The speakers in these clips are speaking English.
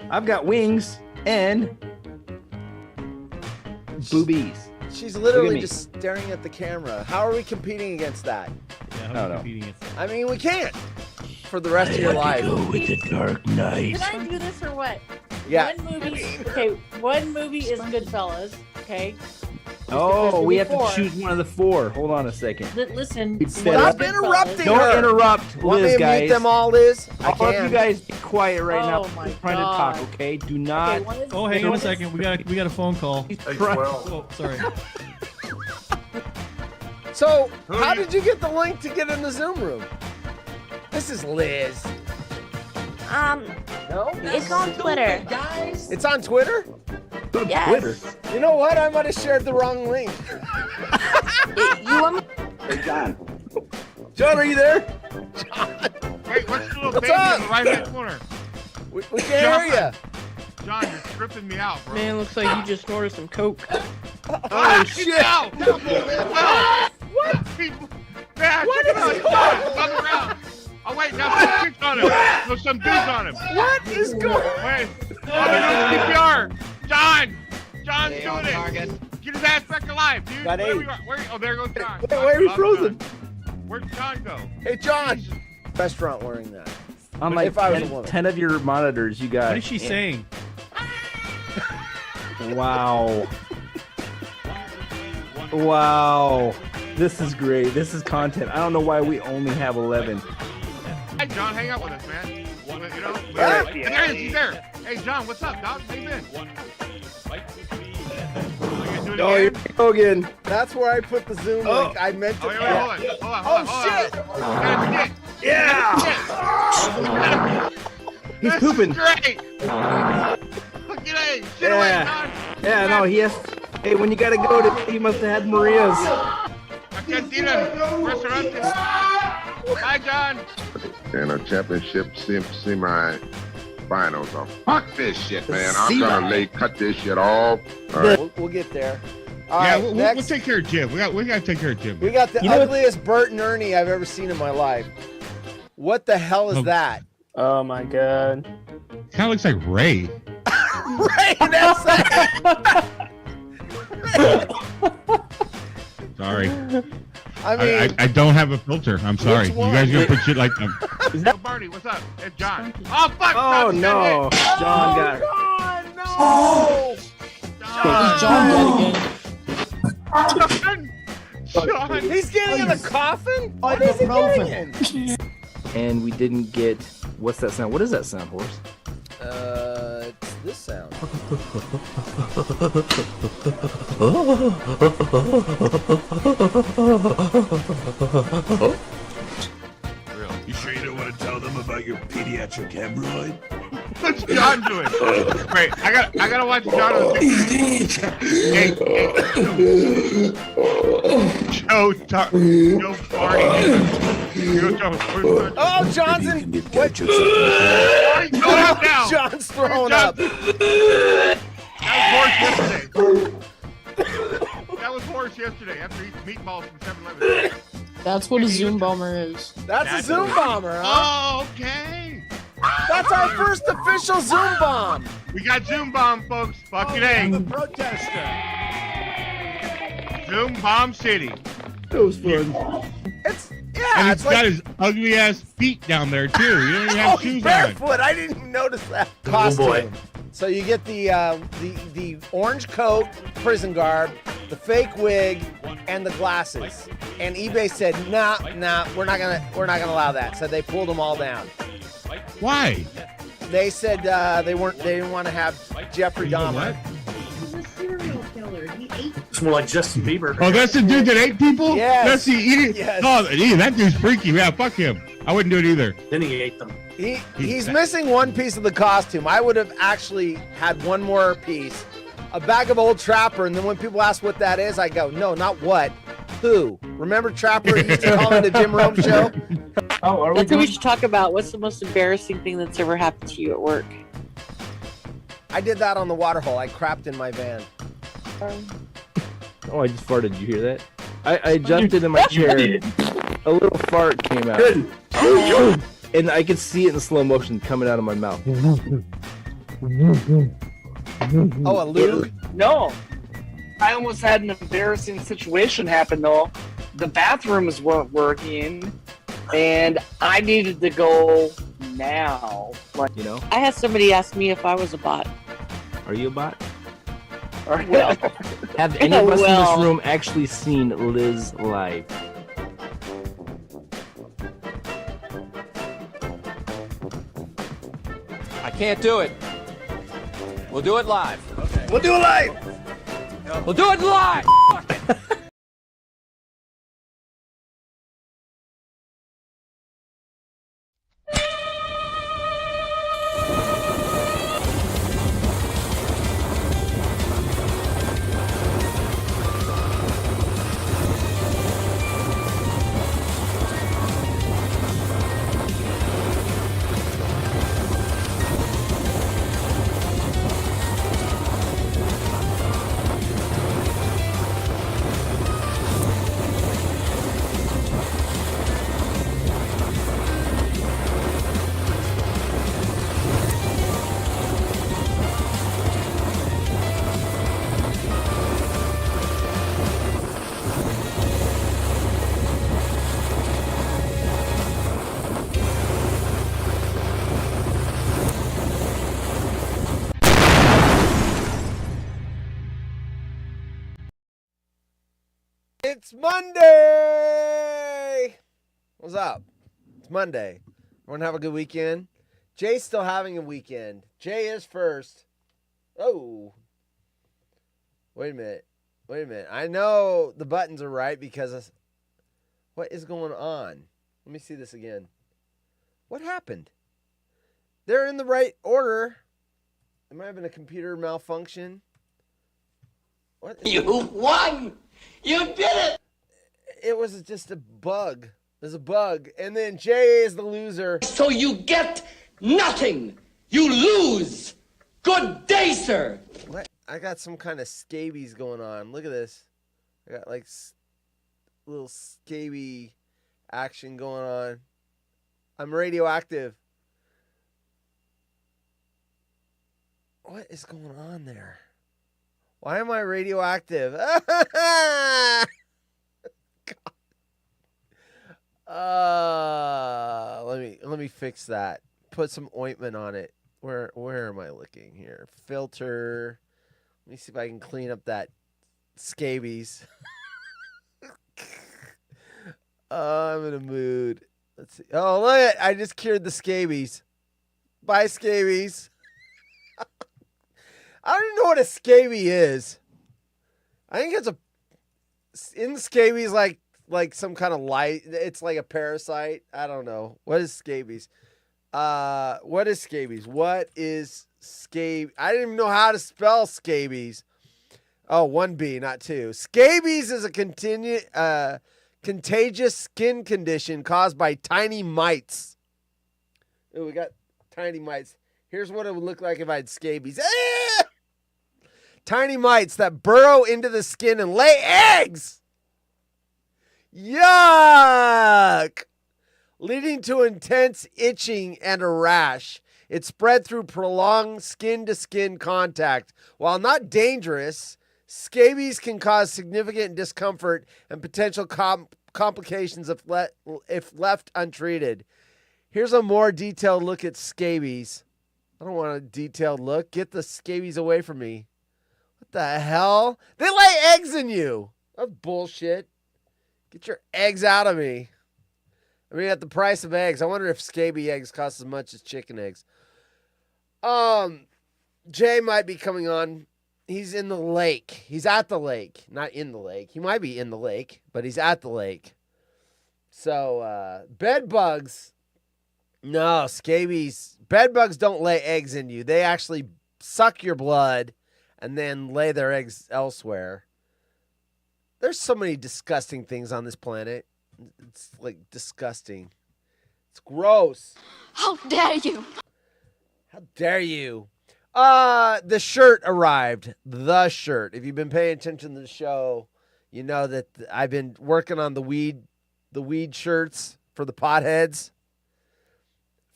I've got wings and boobies. She's literally me. just staring at the camera. How are we competing against that? Yeah, I don't know. competing against that? I mean, we can't. For the rest of your life. with the Dark Knight. Can I do this or what? Yeah. One movie is Goodfellas. Okay. Oh, we have to Before. choose one of the four. Hold on a second. Listen. It's one set is up. Stop interrupting Don't her. interrupt Want me Liz, to guys. mute them all, Liz? I All of can. you guys be quiet right now. Oh my He's trying to talk, God. okay? Do not. Okay, one is- Oh, hang on a second. We got a phone call. He's trying- Oh, sorry. So, how did you get the link to get in the Zoom room? This is Liz. No? It's on Twitter. It's on Twitter? Yes. Twitter. You know what? I might have shared the wrong link. You want me? Hey, John. John, are you there? Wait, what's the little What's baby up? in the right-hand corner? We can't hear John, you're tripping me out, bro. Man, looks like you just snorted some coke. Oh, shit. No! What? Man, What check it is out. going John, on the ground. Oh, wait, now some chicks on him. No, some dudes on him. What is going on? Wait. Oh, they're doing CPR. John! John's doing it. Get his ass back alive, dude. Got Where eight. we are? Where? Oh, there goes John. Wait, where are we frozen? Where'd John go? Hey, John. Restaurant wearing that. On like If I was a 10, woman. 10 of your monitors, you got. What is she saying? Wow. Wow. This is great. This is content. I don't know why we only have 11. Hey, John, hang out with us, man. You know? Yeah. There he is. He's there. Hey, John, what's up, dog? How you been? You Oh, gonna here do it we again? go again. That's where I put the Zoom Oh. link. I meant to. Oh, wait, hold on. Hold on. Oh, Hold on. shit. That's it. Yeah! He's This pooping. is great. Look at that. Shit away, Yeah. John. Yeah, no, he has. Hey, when you gotta go to, he must have had Maria's. Cantina. Restaurant. Hi, John. And a championship semi-finals. So fuck this shit, man. I'm gonna cut this shit off. All right. We'll get there. All Yeah, right, we'll next, take care of Jim. We got to take care of Jim. we got the You know what- ugliest Bert and Ernie I've ever seen in my life. What the hell is Oh. that? Oh my god. Kind of looks like Ray. Right, that's that. Sorry. I mean, I don't have a filter. I'm sorry. You one? guys gonna put shit like them. Is that- Barney, what's up? It's John. Oh fuck! Oh John's no. got John got her. God, no! John! He's getting in a coffin? What is he getting in? And we didn't get. What's that sound? What is that sound, horse? It's this sound. You sure you don't want to tell them about your pediatric hemorrhoid? What's John doing? Wait, I gotta watch John on the hey, Joe Barney. Oh, John's in. What? Barney, go out now. John's throwing up. That was horse yesterday after eating meatballs from 7-Eleven. That's what a Zoom bomber is. That's a Zoom bomber, huh? Oh, okay. That's our first official Zoom bomb. We got Zoom Bomb, folks. Fucking A. Protester. Zoom Bomb City. That was fun. It's And yeah. he's It's got like his ugly ass feet down there, too. You don't even oh, have he's shoes on. barefoot. I didn't even notice that costume. boy. So you get the orange coat, prison garb, the fake wig, and the glasses. And eBay said, nah, we're not gonna allow that. So they pulled them all down. Why? They said they didn't want to have Jeffrey Dahmer. He's a serial killer. He ate It's more like Justin Bieber. Oh, that's the dude that ate people? Yes. That's the eating. Yes. Oh, yeah, that dude's freaky. Yeah, fuck him. I wouldn't do it either. Then he ate them. He's missing one piece of the costume. I would have actually had one more piece, a bag of Old Trapper, and then when people ask what that is, I go, no, not what, who. Remember Trapper used to call in the Jim Rome show? Oh, are That's what we should talk about. What's the most embarrassing thing that's ever happened to you at work? I did that on the water hole. I crapped in my van. Oh, I just farted. Did you hear that? I jumped into my chair. A little fart came out. Good. And I could see it in slow motion coming out of my mouth. Oh, a lube? No. I almost had an embarrassing situation happen, though. The bathrooms weren't working, and I needed to go now. Like, You know? I had somebody ask me if I was a bot. Are you a bot? Well, Have any of us in Well. this room actually seen Liz live? I can't do it. We'll do it live. We'll do it live. We'll do it live. It's Monday. What's up? It's Monday. Everyone have a good weekend? Jay's still having a weekend. Jay is first. Oh. Wait a minute. I know the buttons are right because what is going on? Let me see this again. What happened? They're in the right order. There might have been a computer malfunction. What? You won. You did it. It was just a bug. There's a bug. And then Jay is the loser. So you get nothing. You lose. Good day, sir. What? I got some kind of scabies going on. Look at this. I got like little scabby action going on. I'm radioactive. What is going on there? Why am I radioactive? Let me fix that. Put some ointment on it. Where am I looking here? Filter. Let me see if I can clean up that scabies. I'm in a mood. Let's see. Oh, look at I just cured the scabies. Bye, scabies. I don't even know what a scabie is. I think it's in scabies like some kind of light. It's like a parasite. I don't know. What is scabies? What is scabies? What is scab? I didn't even know how to spell scabies. Oh, 1B, not 2. Scabies is a contagious skin condition caused by tiny mites. Ooh, we got tiny mites. Here's what it would look like if I had scabies. Ah! Tiny mites that burrow into the skin and lay eggs. Yuck! Leading to intense itching and a rash. It's spread through prolonged skin-to-skin contact. While not dangerous, scabies can cause significant discomfort and potential complications if left untreated. Here's a more detailed look at scabies. I don't want a detailed look. Get the scabies away from me. What the hell? They lay eggs in you. That's bullshit. Get your eggs out of me. I mean, at the price of eggs, I wonder if scaby eggs cost as much as chicken eggs. Jay might be coming on. He's in the lake. He's at the lake. Not in the lake. He might be in the lake, but he's at the lake. So, bed bugs. No, scabies. Bed bugs don't lay eggs in you. They actually suck your blood and then lay their eggs elsewhere. There's so many disgusting things on this planet. It's like disgusting. It's gross. How dare you? How dare you? The shirt arrived. The shirt. If you've been paying attention to the show, you know that I've been working on the weed shirts for the potheads.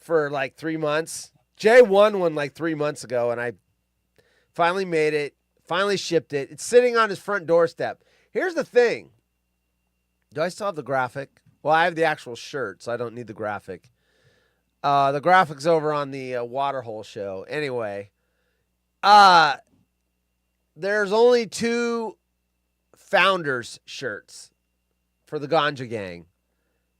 for like 3 months. Jay won one like 3 months ago, and I finally made it, finally shipped it. It's sitting on his front doorstep. Here's the thing. Do I still have the graphic? Well, I have the actual shirt, so I don't need the graphic. The graphic's over on the Waterhole show. Anyway, there's only 2 Founders shirts for the Ganja Gang.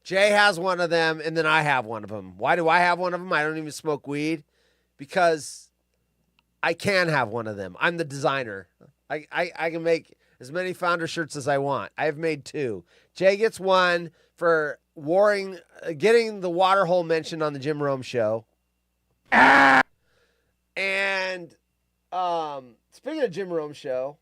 Jay has one of them, and then I have one of them. Why do I have one of them? I don't even smoke weed. Because I can have one of them. I'm the designer. I can make as many Founder shirts as I want. I have made 2. Jay gets one for getting the Waterhole mentioned on the Jim Rome show. And speaking of Jim Rome show,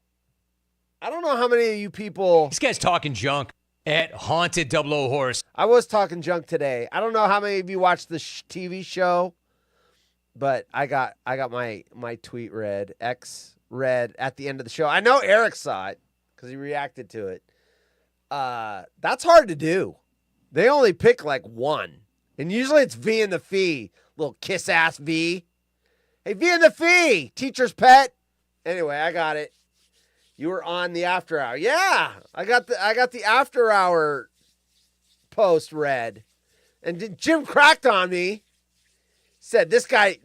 I don't know how many of you people... This guy's talking junk at Haunted 00 Horse. I was talking junk today. I don't know how many of you watched the TV show, but I got my tweet read, X read at the end of the show. I know Eric saw it because he reacted to it. That's hard to do. They only pick like 1. And usually it's V and the Fee. Little kiss-ass V. Hey, V and the Fee! Teacher's pet. Anyway, I got it. You were on the after hour. Yeah, I got the after hour post read. And Jim cracked on me. Said this guy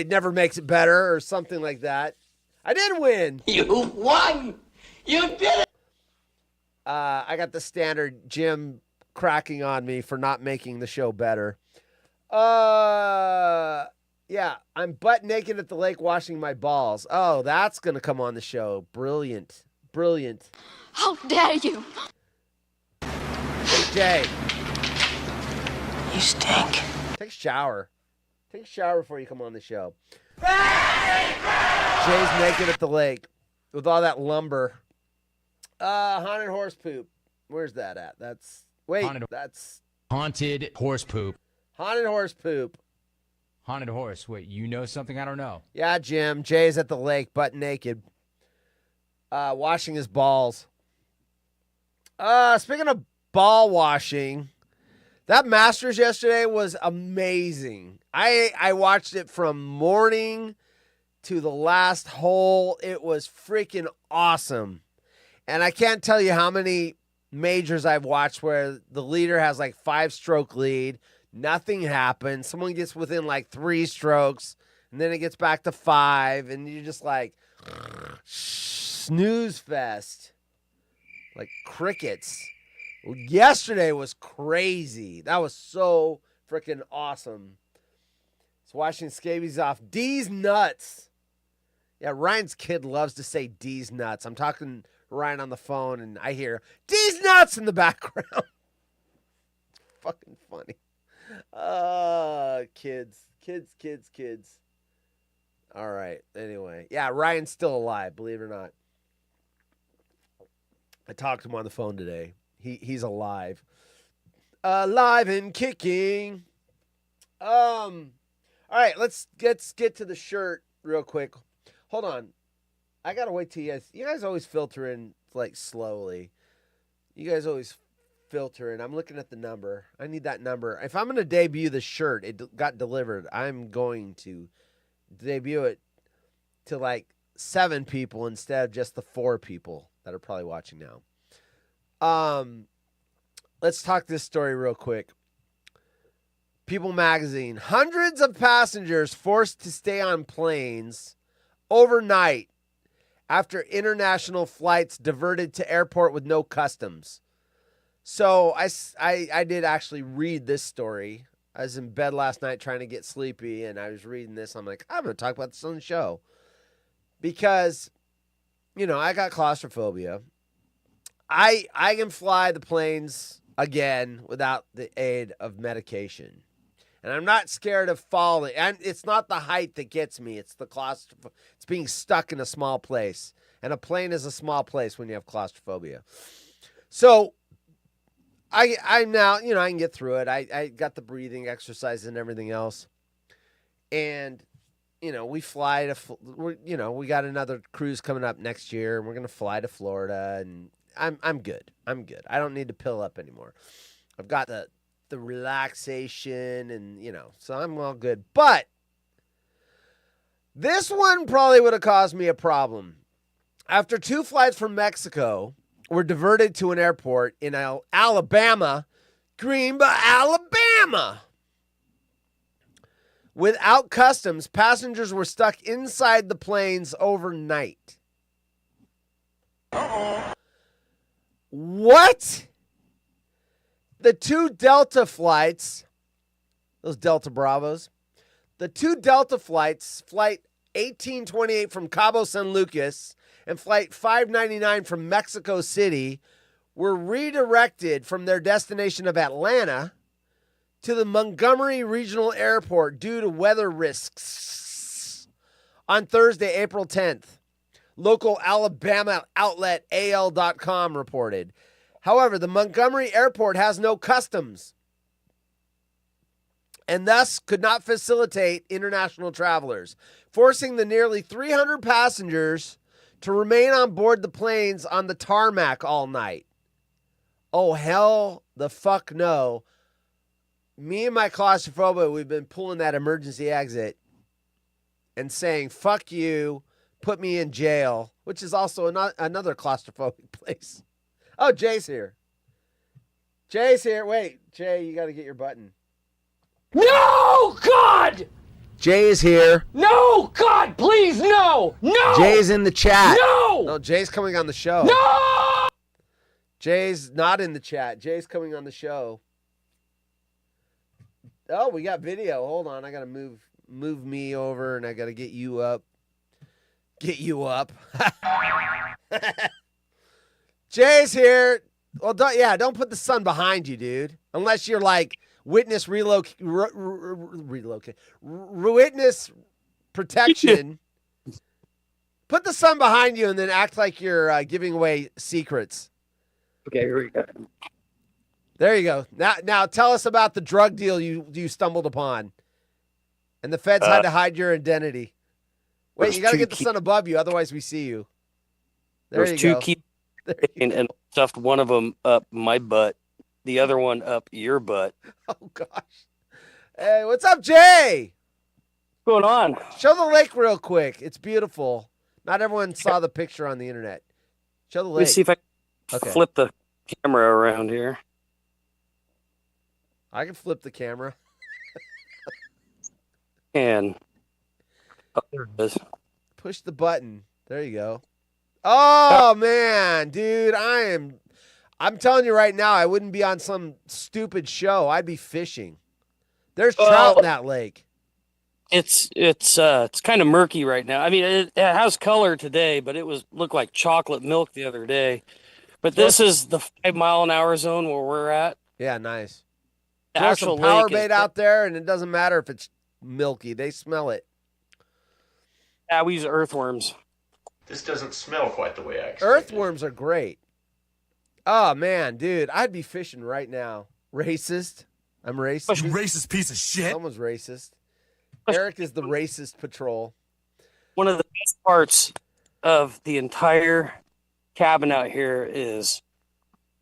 never makes it better or something like that. I did win. You won! You did it! I got the standard Jim cracking on me for not making the show better. Yeah, I'm butt naked at the lake washing my balls. Oh, that's going to come on the show. Brilliant. Brilliant. How dare you? Hey, Jay. You stink. Take a shower. Take a shower before you come on the show. Jay's naked at the lake with all that lumber. Haunted horse poop. Where's that at? That's Haunted horse poop. Haunted horse poop. Haunted horse. Wait, you know something I don't know? Yeah, Jim. Jay's at the lake, butt naked, washing his balls. Speaking of ball washing, that Masters yesterday was amazing. I watched it from morning to the last hole. It was freaking awesome. And I can't tell you how many majors I've watched where the leader has like 5-stroke lead. Nothing happens. Someone gets within like 3 strokes, and then it gets back to 5, and you're just like, snooze fest. Like crickets. Yesterday was crazy. That was so freaking awesome. It's watching scabies off. D's nuts. Yeah, Ryan's kid loves to say D's nuts. I'm talking to Ryan on the phone, and I hear D's nuts in the background. Fucking funny. Kids. All right. Anyway, yeah, Ryan's still alive, believe it or not. I talked to him on the phone today. He's alive. Alive and kicking. All right, let's get to the shirt real quick. Hold on. I gotta wait till you guys always filter in like slowly. You guys always filter in. I'm looking at the number. I need that number. If I'm going to debut the shirt, it got delivered. I'm going to debut it to like 7 people instead of just the 4 people that are probably watching now. Let's talk this story real quick. People Magazine. Hundreds of passengers forced to stay on planes overnight after international flights diverted to airport with no customs. So I did actually read this story. I was in bed last night trying to get sleepy, and I was reading this. I'm like, I'm going to talk about this on the show. Because, I got claustrophobia. I can fly the planes again without the aid of medication. And I'm not scared of falling. And it's not the height that gets me. It's the claustrophobia. It's being stuck in a small place. And a plane is a small place when you have claustrophobia. So I'm now, I can get through it. I got the breathing exercises and everything else. And, we fly to, we got another cruise coming up next year. And we're going to fly to Florida. And I'm good. I don't need to pill up anymore. I've got the the relaxation and, so I'm all good. But this one probably would have caused me a problem. After 2 flights from Mexico were diverted to an airport in Alabama, Greenville, Alabama. Without customs, passengers were stuck inside the planes overnight. What? The 2 Delta flights, those Delta Bravos, the 2 Delta flights, Flight 1828 from Cabo San Lucas and Flight 599 from Mexico City, were redirected from their destination of Atlanta to the Montgomery Regional Airport due to weather risks on Thursday, April 10th. Local Alabama outlet AL.com reported. However, the Montgomery Airport has no customs and thus could not facilitate international travelers, forcing the nearly 300 passengers to remain on board the planes on the tarmac all night. Oh, hell the fuck no. Me and my claustrophobia, we've been pulling that emergency exit and saying, fuck you, put me in jail, which is also another claustrophobic place. Oh, Jay's here. Jay's here. Wait, Jay, you got to get your button. No, God! Jay is here. No, God, please, no! No! Jay's in the chat. No! No, Jay's coming on the show. No! Jay's not in the chat. Jay's coming on the show. Oh, we got video. Hold on. I got to move me over, and I got to get you up. Get you up. Jay's here. Well, don't put the sun behind you, dude. Unless you're like witness witness protection. Put the sun behind you and then act like you're giving away secrets. Okay, here we go. There you go. Now tell us about the drug deal you stumbled upon. And the feds had to hide your identity. Wait, you got to get the sun above you, otherwise we see you. There you go. And stuffed one of them up my butt, the other one up your butt. Oh, gosh. Hey, what's up, Jay? What's going on? Show the lake real quick. It's beautiful. Not everyone saw the picture on the internet. Show the lake. Let me see if I can flip the camera around here. I can flip the camera. And there it is. Push the button. There you go. Oh, man, dude, I'm telling you right now, I wouldn't be on some stupid show. I'd be fishing. There's trout in that lake. It's kind of murky right now. I mean, it has color today, but it looked like chocolate milk the other day. But this is the 5 mile an hour zone where we're at. Yeah, nice. The There's actual some power lake bait out there, and it doesn't matter if it's milky. They smell it. Yeah, we use earthworms. This doesn't smell quite the way I expected. Earthworms are great. Oh, man, dude, I'd be fishing right now. Racist. I'm racist. You racist piece of shit. Someone's racist. Eric is the racist patrol. One of the best parts of the entire cabin out here is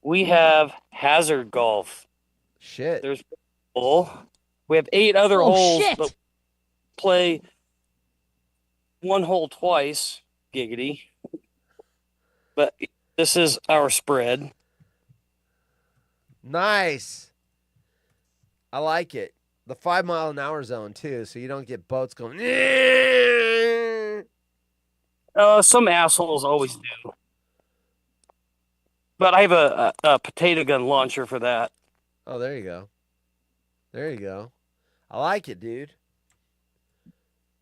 we have hazard golf. Shit. There's a hole. We have 8 other holes, shit. but play one hole twice. Giggity. But this is our spread. Nice. I like it. The 5 mile an hour zone, too, so you don't get boats going. Some assholes always do. But I have a potato gun launcher for that. Oh, there you go. There you go. I like it, dude.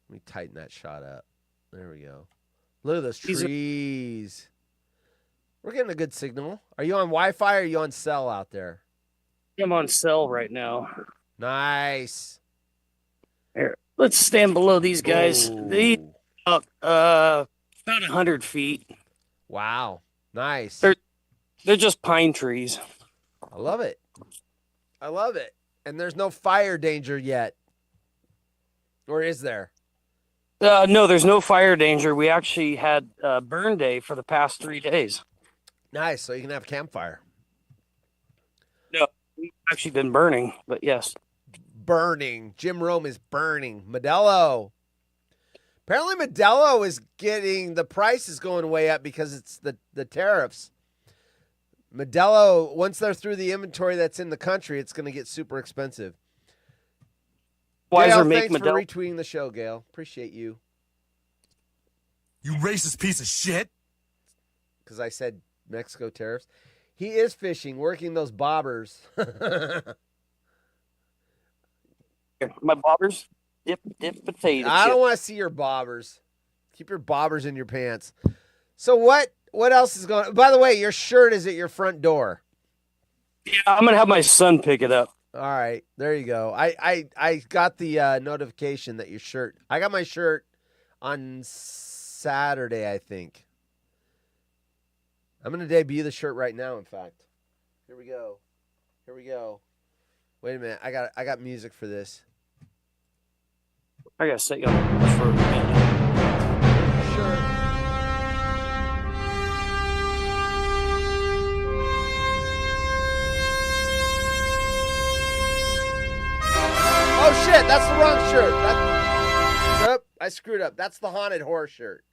Let me tighten that shot up. There we go. Look at those trees. We're getting a good signal. Are you on Wi-Fi or are you on cell out there? I'm on cell right now. Nice. Here, let's stand below these guys. Ooh. They about 100 feet. Wow. Nice. They're just pine trees. I love it. I love it. And there's no fire danger yet. Or is there? No, there's no fire danger. We actually had burn day for the past 3 days. Nice. So you can have campfire. No, we've actually been burning, but yes. Burning. Jim Rome is burning. Modelo. Apparently Modelo is getting, the price is going way up because it's the tariffs. Modelo, once they're through the inventory that's in the country, it's going to get super expensive. Wiser Gail, make thanks for Modelo. retweeting the show, Gail. Appreciate you. You racist piece of shit. Because I said Mexico tariffs. He is fishing, working those bobbers. My bobbers, dip potato I chip. don't want to see your bobbers. Keep your bobbers in your pants. So what else is going on? By the way, your shirt is at your front door. Yeah, I'm gonna have my son pick it up. All right, there you go. I got the notification that your shirt. I got my shirt on Saturday, I think. I'm gonna debut the shirt right now. In fact, here we go. Wait a minute, I got music for this. I gotta set you up for a minute. Sure. Oh shit, that's the wrong shirt. Nope, I screwed up. That's the haunted horror shirt.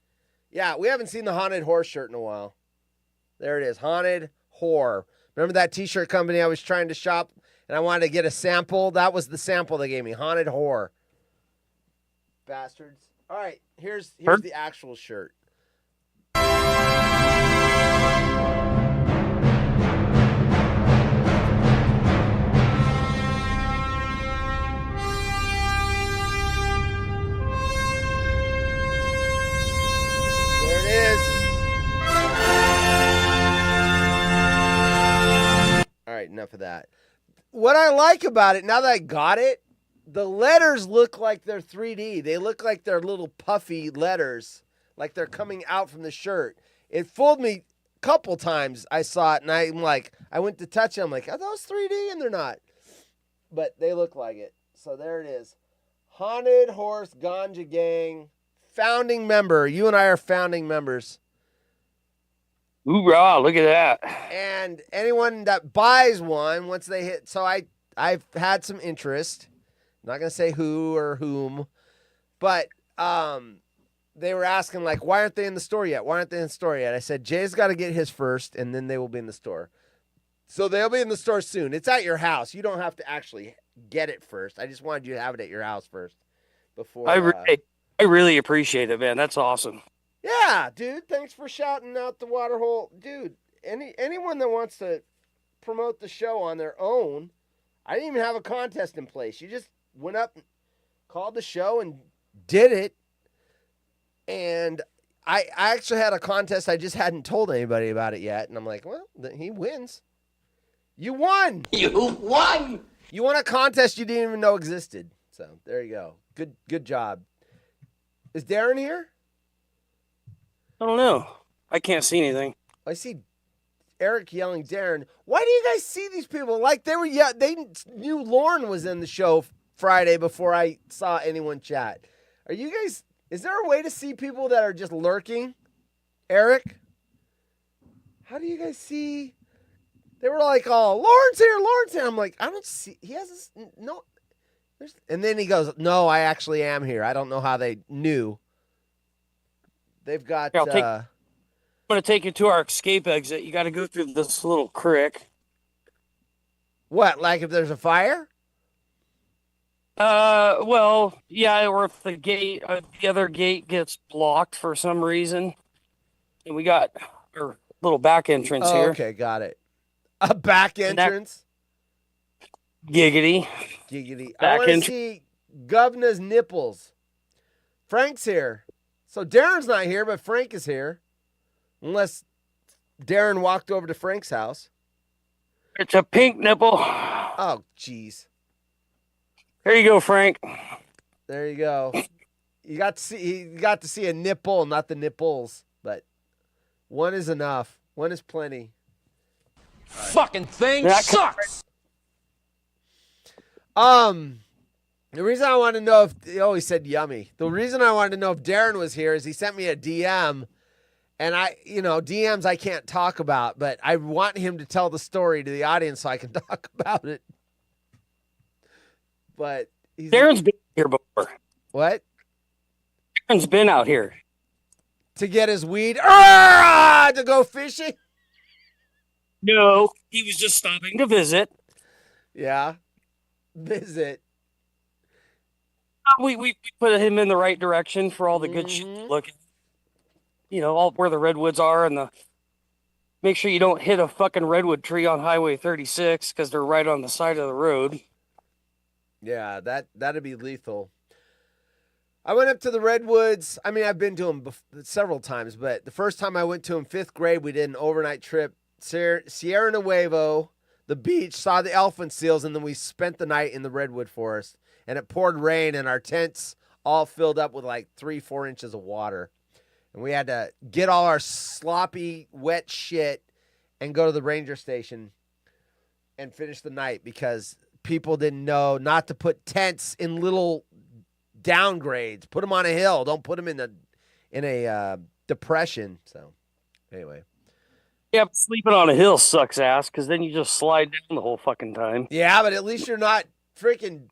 Yeah, we haven't seen the haunted horror shirt in a while. There it is, haunted horror. Remember that t-shirt company I was trying to shop and I wanted to get a sample? That was the sample they gave me, haunted horror. Bastards. All right, here's the actual shirt. There it is. All right, enough of that. What I like about it, now that I got it, the letters look like they're 3D. They look like they're little puffy letters, like they're coming out from the shirt. It fooled me a couple times. I saw it, and I'm like, I went to touch it. I'm like, are those 3D? And they're not. But they look like it. So there it is. Haunted Horse Ganja Gang, founding member. You and I are founding members. Hoorah, look at that. And anyone that buys one, once they hit, so I've had some interest. I'm not going to say who or whom, but they were asking, like, why aren't they in the store yet? Why aren't they in the store yet? I said, Jay's got to get his first, and then they will be in the store. So they'll be in the store soon. It's at your house. You don't have to actually get it first. I just wanted you to have it at your house first. Before I really appreciate it, man. That's awesome. Yeah, dude. Thanks for shouting out the Waterhole. Dude, anyone that wants to promote the show on their own, I didn't even have a contest in place. You just went up, called the show, and did it. And I actually had a contest. I just hadn't told anybody about it yet. And I'm like, well, he wins. You won. You won. You won a contest you didn't even know existed. So there you go. Good job. Is Darren here? I don't know. I can't see anything. I see Eric yelling, Darren. Why do you guys see these people? Like they knew Lauren was in the show Friday before I saw anyone chat. Are you guys, is there a way to see people that are just lurking? Eric? How do you guys see? They were like, oh, Lauren's here. I'm like, I don't see, he has this, no. And then he goes, no, I actually am here. I don't know how they knew. They've got, Here, I'm going to take you to our escape exit. You got to go through this little creek. What, like if there's a fire? Well, yeah, or if the other gate gets blocked for some reason. And we got our little back entrance here. Okay, got it. A back entrance? Giggity. I want to see Govna's nipples. Frank's here. So Darren's not here, but Frank is here. Unless Darren walked over to Frank's house. It's a pink nipple. Oh, jeez. Here you go, Frank. There you go. You got to see a nipple, not the nipples, but one is enough. One is plenty. Fucking thing sucks. The reason I wanted to know if he said yummy. The reason I wanted to know if Darren was here is he sent me a DM And DMs I can't talk about, but I want him to tell the story to the audience so I can talk about it. But Darren's been here before. What? Darren's been out here. To get his weed? To go fishing? No, he was just stopping to visit. Yeah. Visit. We put him in the right direction for all the good shit to look at. All where the redwoods are and make sure you don't hit a fucking redwood tree on Highway 36 because they're right on the side of the road. Yeah, that'd be lethal. I went up to the redwoods. I mean, I've been to them several times, but the first time I went to them, 5th grade, we did an overnight trip. Sierra Nuevo, the beach, saw the elephant seals, and then we spent the night in the redwood forest. And it poured rain, and our tents all filled up with like 3-4 inches of water. And we had to get all our sloppy, wet shit and go to the ranger station and finish the night because people didn't know not to put tents in little downgrades. Put them on a hill. Don't put them in a depression. So, anyway. Yeah, but sleeping on a hill sucks ass because then you just slide down the whole fucking time. Yeah, but at least you're not freaking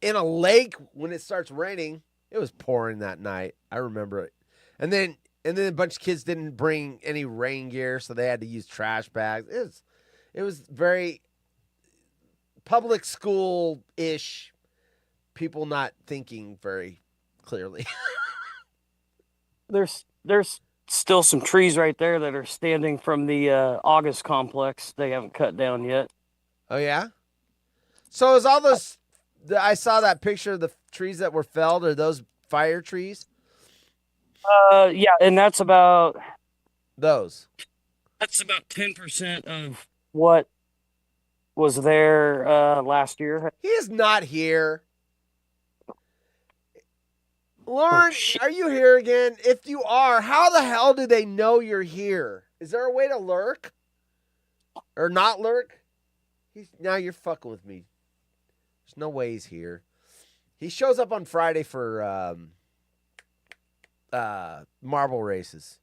in a lake when it starts raining. It was pouring that night. I remember it. And then a bunch of kids didn't bring any rain gear, so they had to use trash bags. It was very public school-ish, people not thinking very clearly. There's still some trees right there that are standing from the August complex. They haven't cut down yet. Oh, yeah? So is all those... I saw that picture of the trees that were felled. Are those fire trees? Yeah, and that's about... Those. That's about 10% of what was there last year. He is not here. Lauren, are you here again? If you are, how the hell do they know you're here? Is there a way to lurk? Or not lurk? Now you're fucking with me. There's no way he's here. He shows up on Friday for marble races.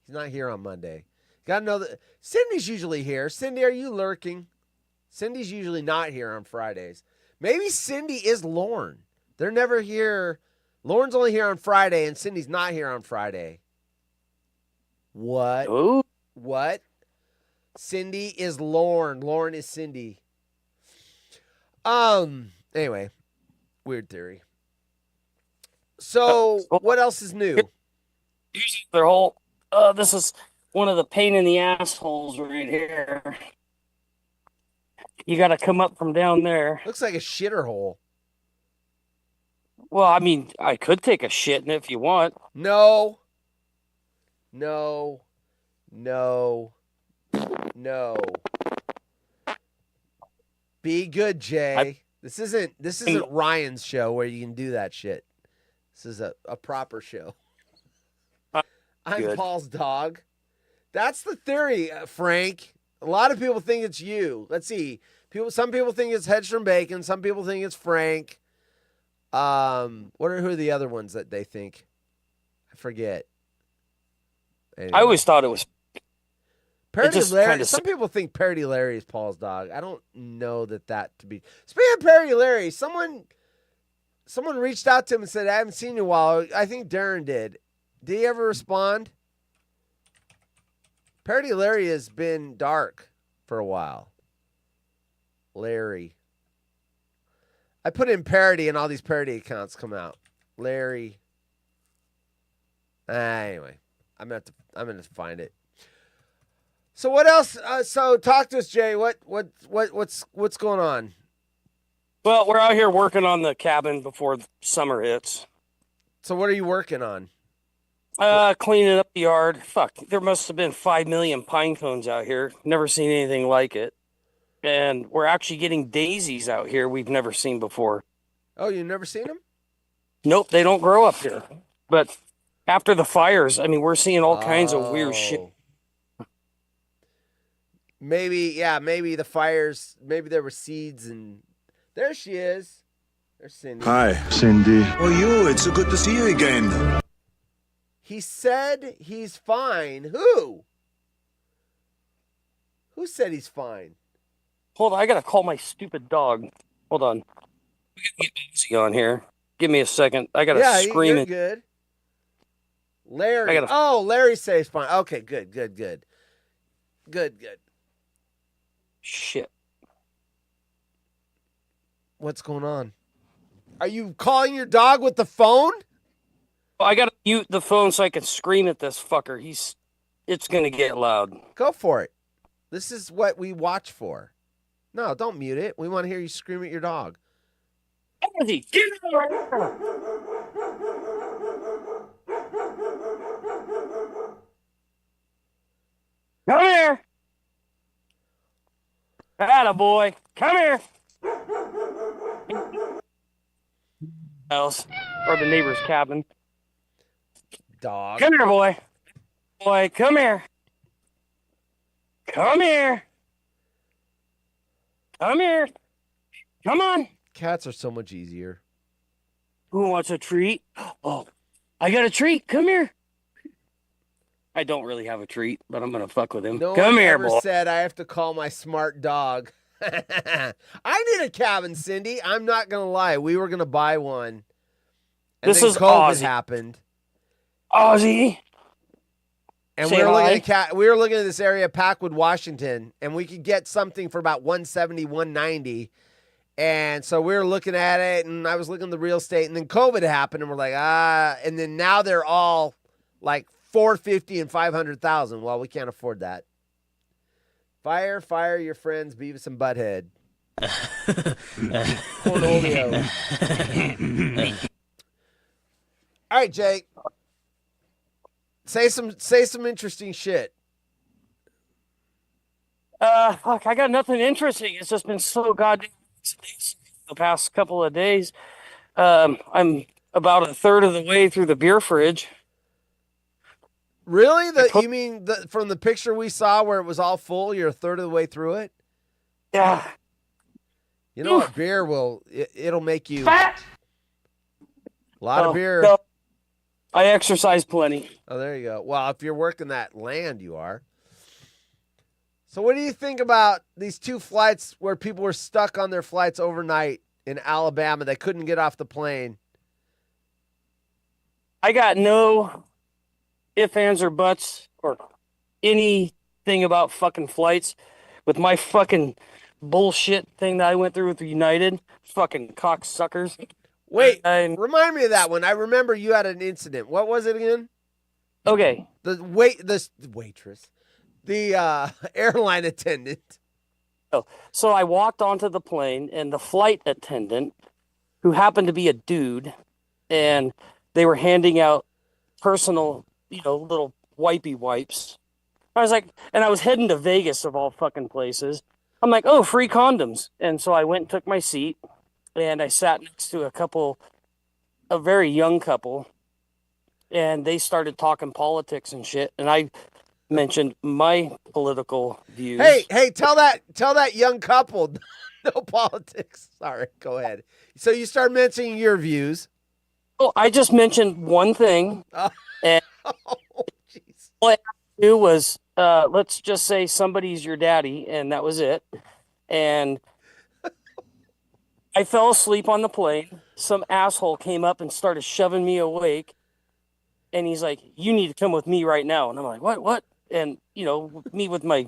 He's not here on Monday. Gotta know that Cindy's usually here. Cindy, are you lurking? Cindy's usually not here on Fridays. Maybe Cindy is Lauren. They're never here. Lauren's only here on Friday, and Cindy's not here on Friday. What? Ooh. What? Cindy is Lauren. Lauren is Cindy. Anyway, weird theory. So, what else is new? Here's their whole. This is one of the pain in the assholes right here. You got to come up from down there. Looks like a shitter hole. Well, I mean, I could take a shit in it if you want. No. No. No. No. Be good, Jay. This isn't Ryan's show where you can do that shit. This is a proper show. I'm good. Paul's dog. That's the theory, Frank. A lot of people think it's you. Let's see. Some people think it's Hedstrom Bacon. Some people think it's Frank. Who are the other ones that they think? I forget. Anyway. I always thought it was Parody Larry. Some people think Parody Larry is Paul's dog. I don't know that to be. Speaking of Parody Larry, someone reached out to him and said, I haven't seen you in a while. I think Darren did. Did he ever respond? Parody Larry has been dark for a while. Larry. I put in parody and all these parody accounts come out. Larry. Anyway, I'm gonna find it. So what else? So talk to us, Jay. What's going on? Well, we're out here working on the cabin before summer hits. So what are you working on? Cleaning up the yard. Fuck, there must have been 5 million pine cones out here. Never seen anything like it. And we're actually getting daisies out here we've never seen before. Oh, you've never seen them? Nope, they don't grow up here. But after the fires, I mean, we're seeing all kinds of weird shit. Maybe the fires, maybe there were seeds and there she is. There's Cindy. Hi, Cindy. Oh, you. It's so good to see you again. He said he's fine. Who? Who said he's fine? Hold on, I gotta call my stupid dog. Hold on. We gotta get Easy on here. Give me a second. I gotta scream you're it. good. Larry. I gotta- Oh, Larry says fine. Okay, good. Shit. What's going on? Are you calling your dog with the phone? I gotta mute the phone so I can scream at this fucker. It's gonna get loud. Go for it. This is what we watch for. No, don't mute it. We want to hear you scream at your dog. Easy, get over here. Come here. Attaboy. Come here. House or the neighbor's cabin. Dog. Come here, boy. Boy, come here. Come here. Come here. Come on. Cats are so much easier. Who wants a treat? Oh, I got a treat. Come here. I don't really have a treat, but I'm gonna fuck with him. No Come one here, ever boy. said I have to call my smart dog. I need a cabin, Cindy. I'm not gonna lie. We were gonna buy one. And This then is COVID Ozzy. happened. Ozzy. And Say we were looking hi. at we were looking at this area, Packwood, Washington, and we could get something for about 170, 190. And so we were looking at it, and I was looking at the real estate, and then COVID happened, and we're like, and then now they're all like 450 and 500,000. Well, we can't afford that. Fire your friends, Beavis and Butthead. Cornolio. All right, Jake. Say some interesting shit. Fuck, I got nothing interesting. It's just been so goddamn the past couple of days. I'm about a third of the way through the beer fridge. Really? You mean from the picture we saw where it was all full, you're a third of the way through it? Yeah. You know what? Beer it'll make you fat. A lot of beer. No. I exercise plenty. Oh, there you go. Well, if you're working that land, you are. So what do you think about these two flights where people were stuck on their flights overnight in Alabama? They couldn't get off the plane. I got no ifs, ands, or buts or anything about fucking flights with my fucking bullshit thing that I went through with United. Fucking cocksuckers. Wait, remind me of that one. I remember you had an incident. What was it again? Okay. The waitress. The airline attendant. So I walked onto the plane, and the flight attendant, who happened to be a dude, and they were handing out personal, little wipey wipes. I was like, and I was heading to Vegas of all fucking places. I'm like, oh, free condoms. And so I went and took my seat, and I sat next to a very young couple, and they started talking politics and shit. And I mentioned my political views. Hey, tell that young couple no politics. Sorry, go ahead. So you start mentioning your views. Oh, I just mentioned one thing. And jeez. All I had to do was, let's just say somebody's your daddy, and that was it. And I fell asleep on the plane. Some asshole came up and started shoving me awake. And he's like, you need to come with me right now. And I'm like, what? And, me with my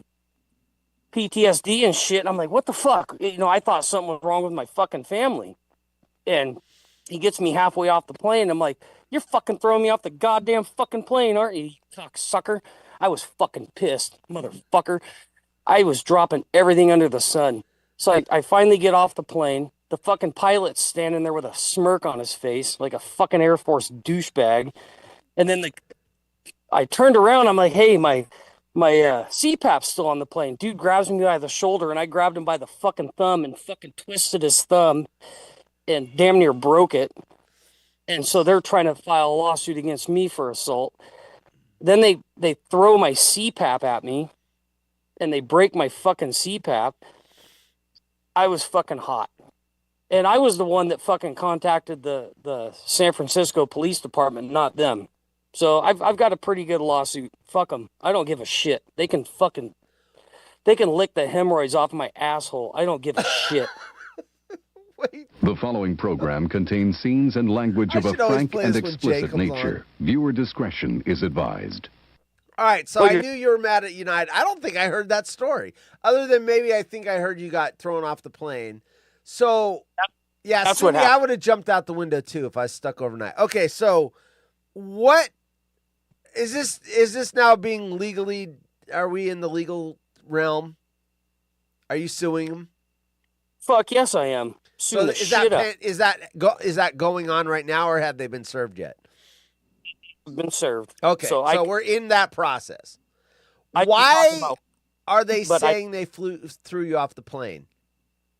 PTSD and shit. I'm like, what the fuck? I thought something was wrong with my fucking family. And he gets me halfway off the plane. I'm like, you're fucking throwing me off the goddamn fucking plane, aren't you, cocksucker? I was fucking pissed, motherfucker. I was dropping everything under the sun. So I finally get off the plane. The fucking pilot's standing there with a smirk on his face, like a fucking Air Force douchebag. And then I turned around. I'm like, hey, my CPAP's still on the plane. Dude grabs me by the shoulder, and I grabbed him by the fucking thumb and fucking twisted his thumb and damn near broke it. And so they're trying to file a lawsuit against me for assault. Then they throw my CPAP at me, and they break my fucking CPAP. I was fucking hot. And I was the one that fucking contacted the San Francisco Police Department, not them. So I've got a pretty good lawsuit. Fuck them. I don't give a shit. They can lick the hemorrhoids off my asshole. I don't give a shit. The following program contains scenes and language of a frank and explicit nature. Viewer discretion is advised. All right, so I knew you were mad at United. I don't think I heard that story. Other than maybe I think I heard you got thrown off the plane. So, yeah, That's Cindy, what happened. I would have jumped out the window too if I was stuck overnight. Okay, so what is this? Is this now being legally? Are we in the legal realm? Are you suing them? Fuck yes, I am. Suing the shit up. Is that going on right now, or have they been served yet? Been served. Okay, so we're in that process. Why are they saying they threw you off the plane?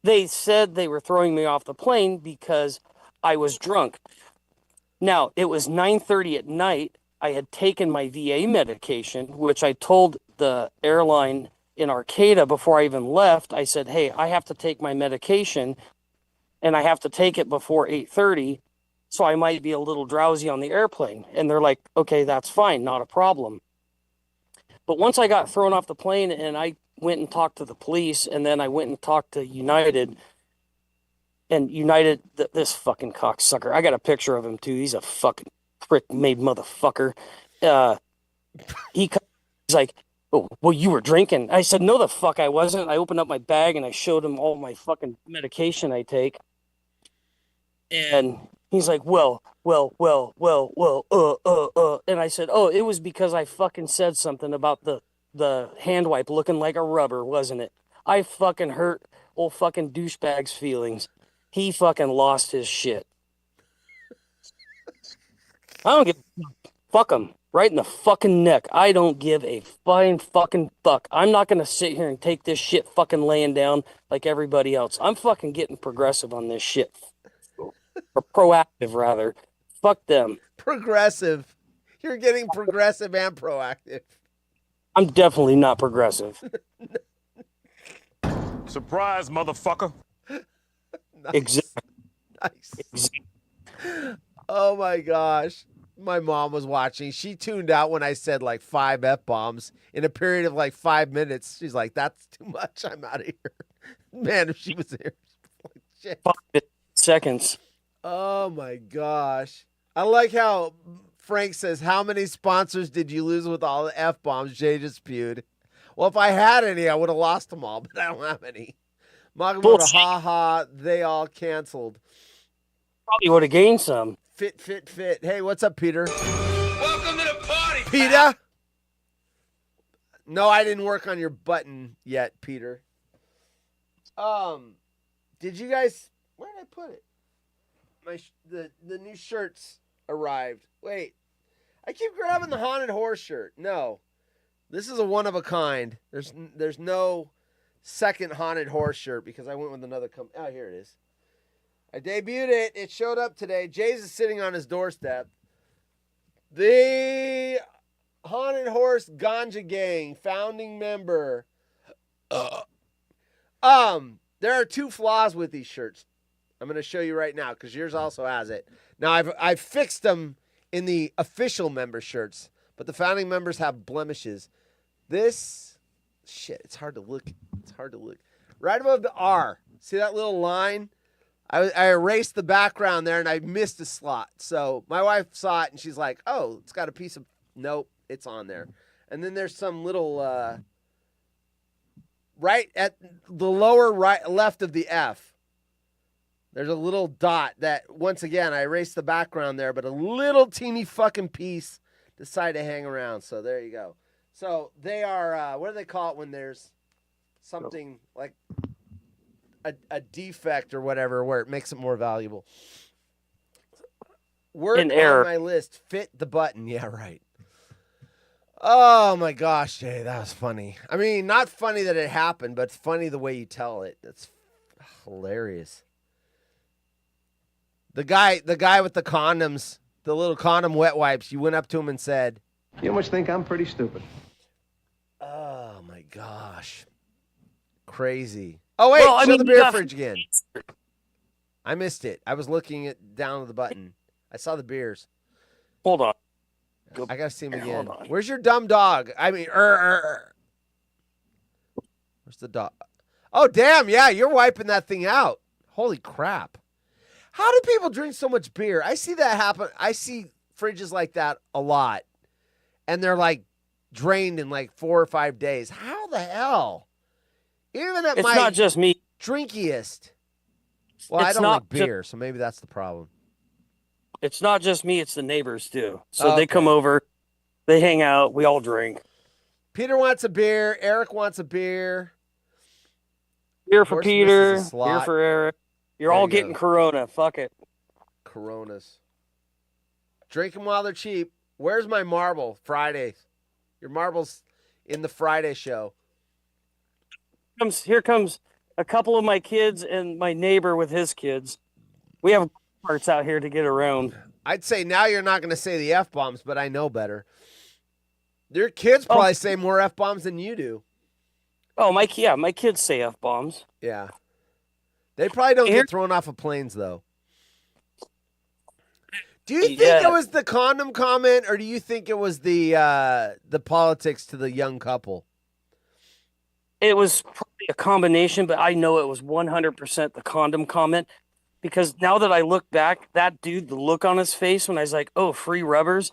They said they were throwing me off the plane because I was drunk. Now, it was 9:30 at night. I had taken my VA medication, which I told the airline in Arcata before I even left. I said, hey, I have to take my medication, and I have to take it before 8:30, so I might be a little drowsy on the airplane. And they're like, okay, that's fine, not a problem. But once I got thrown off the plane and I went and talked to the police, and then I went and talked to United, and United, this fucking cocksucker, I got a picture of him too. He's a fucking prick-made motherfucker. He's like, oh, well, you were drinking. I said, no, the fuck I wasn't. I opened up my bag and I showed him all my fucking medication I take. And he's like, well. And I said, oh, it was because I fucking said something about the hand wipe looking like a rubber, wasn't it? I fucking hurt old fucking douchebag's feelings. He fucking lost his shit. I don't give a fuck him. Right in the fucking neck. I don't give a fine fucking fuck. I'm not going to sit here and take this shit fucking laying down like everybody else. I'm fucking getting progressive on this shit. Or proactive, rather. Fuck them. Progressive. You're getting progressive and proactive. I'm definitely not progressive. Surprise, motherfucker. Nice. Exactly. Nice. Oh my gosh. My mom was watching. She tuned out when I said like 5 F-bombs in a period of like 5 minutes. She's like, that's too much. I'm out of here. Man, if she was there. Like, shit. 5 seconds. Oh my gosh. I like how Frank says, how many sponsors did you lose with all the F-bombs Jay just spewed? Well, if I had any, I would have lost them all, but I don't have any. Magamoto, haha, they all canceled. Probably would have gained some. Fit. Hey, what's up, Peter? Welcome to the party, Peter? No, I didn't work on your button yet, Peter. Did you guys, where did I put it? The new shirts arrived. Wait, I keep grabbing the haunted horse shirt. No, this is a one of a kind. There's no second haunted horse shirt because I went with another company. Oh, here it is. I debuted it. It showed up today. Jay's is sitting on his doorstep. The Haunted Horse Ganja Gang founding member. There are 2 flaws with these shirts. I'm going to show you right now because yours also has it. Now, I've fixed them in the official member shirts, but the founding members have blemishes. This, shit, it's hard to look. Right above the R. See that little line? I erased the background there and I missed a slot. So my wife saw it and she's like, oh, it's got a piece of, nope, it's on there. And then there's some little, right at the lower right left of the F. There's a little dot that, once again, I erased the background there, but a little teeny fucking piece decided to hang around. So there you go. So they are, what do they call it when there's something like a defect or whatever where it makes it more valuable? Word on my list, fit the button. Yeah, right. Oh my gosh, Jay, that was funny. I mean, not funny that it happened, but funny the way you tell it. That's hilarious. The guy with the condoms, the little condom wet wipes, you went up to him and said, "You must think I'm pretty stupid." Oh my gosh. Crazy. Oh wait, show the beer fridge again. I missed it. I was looking down at the button. I saw the beers. Hold on. Go. I gotta see him Here, again. hold on. Where's your dumb dog? I mean, Where's the dog? Oh, damn. Yeah, you're wiping that thing out. Holy crap. How do people drink so much beer? I see that happen. I see fridges like that a lot. And they're like drained in like 4 or 5 days. How the hell? Even at It's my not just me. drinkiest. Well, I It's don't not like beer, so maybe that's the problem. It's not just me, it's the neighbors too. So Okay. they come over, they hang out, we all drink. Peter wants a beer. Eric wants a beer. Beer for Horse misses Peter, a beer slot. for Eric. You're There all you go. getting Corona. Fuck it. Coronas. Drink them while they're cheap. Where's my marble? Friday. Your marble's in the Friday show. Here comes a couple of my kids and my neighbor with his kids. We have parts out here to get around. I'd say now you're not going to say the F-bombs, but I know better. Your kids probably say more F-bombs than you do. Oh, my kids say F-bombs. Yeah. They probably don't get thrown off of planes, though. Do you think it was the condom comment, or do you think it was the politics to the young couple? It was probably a combination, but I know it was 100% the condom comment because now that I look back, that dude, the look on his face when I was like, oh, free rubbers,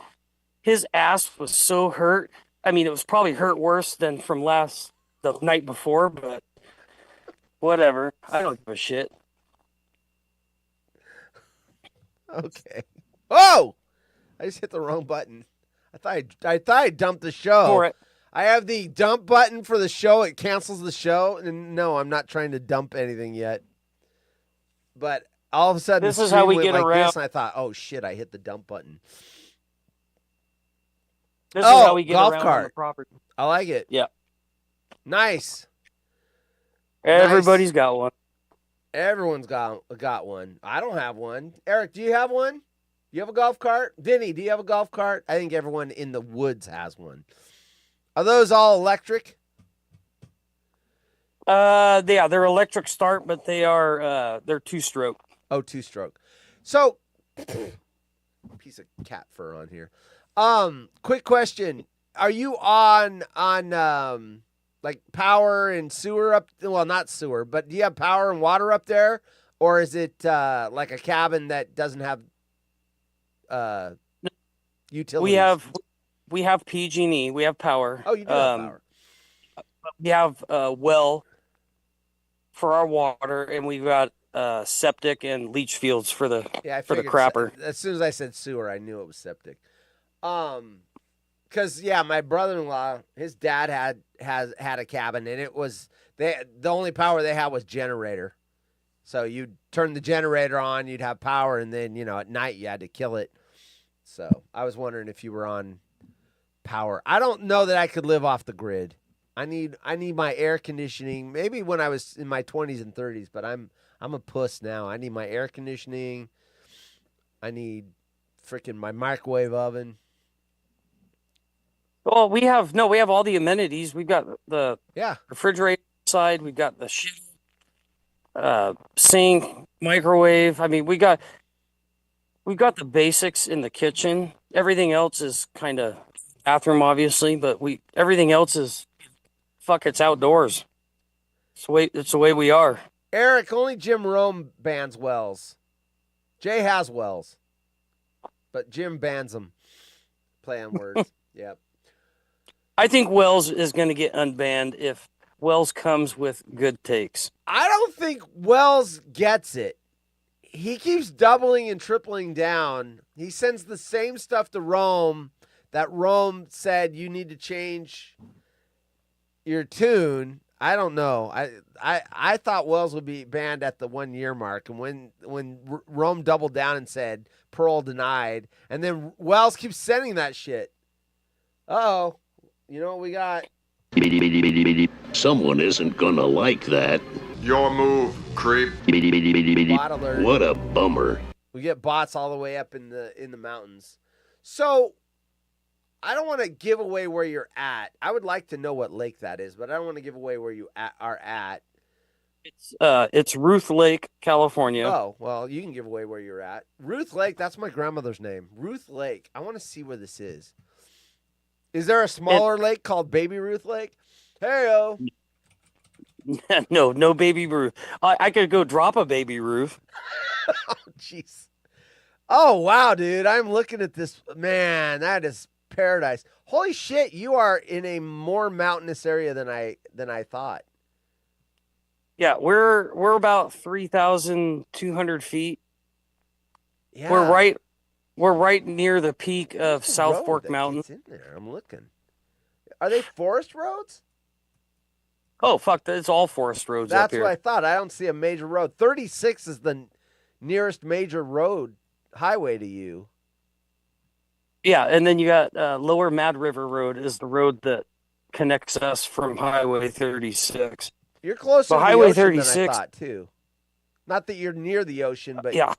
his ass was so hurt. I mean, it was probably hurt worse than from the night before, but whatever. I don't give a shit. Okay. Oh! I just hit the wrong button. I thought I dumped the show. For it. I have the dump button for the show. It cancels the show. And no, I'm not trying to dump anything yet. But all of a sudden, This the is how stream we went get like around. this, and I thought, oh shit, I hit the dump button. This is how we get golf around on cart. the property. I like it. Yeah. Nice. Everybody's got one. Everyone's got one. I don't have one. Eric, do you have one? You have a golf cart? Vinny, do you have a golf cart? I think everyone in the woods has one. Are those all electric? Yeah, they're electric start, but they're 2-stroke. Oh, 2-stroke. So, piece of cat fur on here. Quick question: are you on like power and sewer up? Well, not sewer, but do you have power and water up there, or is it like a cabin that doesn't have utilities? We have PG&E. We have power. Oh, you do have power. We have well for our water, and we've got septic and leach fields for the I for the figured crapper. As soon as I said sewer, I knew it was septic. Because my brother-in-law, his dad had a cabin, and it was the only power they had was generator. So you'd turn the generator on, you'd have power, and then at night you had to kill it. So I was wondering if you were on power. I don't know that I could live off the grid. I need my air conditioning. Maybe when I was in my 20s and 30s, but I'm a puss now. I need my air conditioning. I need freaking my microwave oven. Well, we have all the amenities. We've got the refrigerator side. We've got the sink, microwave. I mean, we've got the basics in the kitchen. Everything else is kind of bathroom, obviously, but everything else is it's outdoors. It's the way we are. Eric, only Jim Rome bans wells. Jay has wells, but Jim bans them. Play on words. Yep. I think Wells is going to get unbanned if Wells comes with good takes. I don't think Wells gets it. He keeps doubling and tripling down. He sends the same stuff to Rome that Rome said you need to change your tune. I don't know. I thought Wells would be banned at the 1 year mark, and when Rome doubled down and said parole denied, and then Wells keeps sending that shit. Uh-oh. You know what we got? Someone isn't gonna like that. Your move, creep. Bot alert. What a bummer. We get bots all the way up in the mountains. So I don't want to give away where you're at. I would like to know what lake that is, but I don't want to give away where you are at. It's Ruth Lake, California. Oh, well, you can give away where you're at. Ruth Lake, that's my grandmother's name. Ruth Lake. I want to see where this is. Is there a smaller lake called Baby Ruth Lake? Hey-o. No Baby Ruth. I could go drop a Baby Ruth. Oh, jeez. Oh, wow, dude. I'm looking at this. Man, that is paradise. Holy shit, you are in a more mountainous area than I thought. Yeah, we're about 3,200 feet. Yeah. We're right near the peak of There's a South road Fork that Mountain. gets in there. I'm looking. Are they forest roads? Oh, fuck, it's all forest roads up That's here. what I thought. I don't see a major road. 36 is the nearest major road highway to you. Yeah, and then you got Lower Mad River Road is the road that connects us from Highway 36. You're closer So to Highway the ocean 36 than I thought, too. Not that you're near the ocean, but yeah.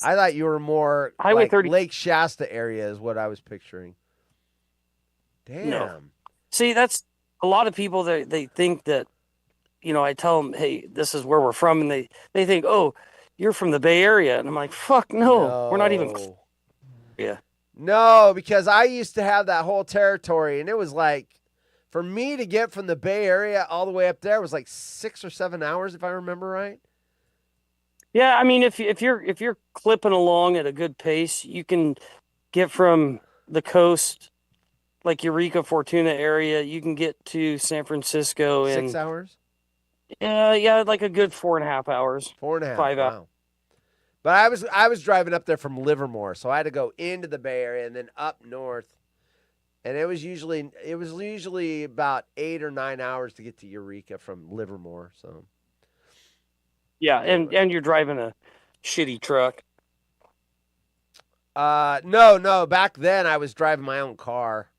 I thought you were more Highway like 30 Lake Shasta area is what I was picturing. Damn. No. See, that's a lot of people that they think that, I tell them, hey, this is where we're from, and they think, oh, you're from the Bay Area, and I'm like, fuck no. We're not even. Yeah. No, because I used to have that whole territory, and it was like, for me to get from the Bay Area all the way up there was like 6 or 7 hours, if I remember right. Yeah, I mean, if you're clipping along at a good pace, you can get from the coast, like Eureka, Fortuna area. You can get to San Francisco in 6 hours. Yeah, like a good 4.5 hours. 4.5. 5 hours. Wow. But I was driving up there from Livermore, so I had to go into the Bay Area and then up north. And it was usually about 8 or 9 hours to get to Eureka from Livermore. So yeah, and you're driving a shitty truck. No. Back then I was driving my own car.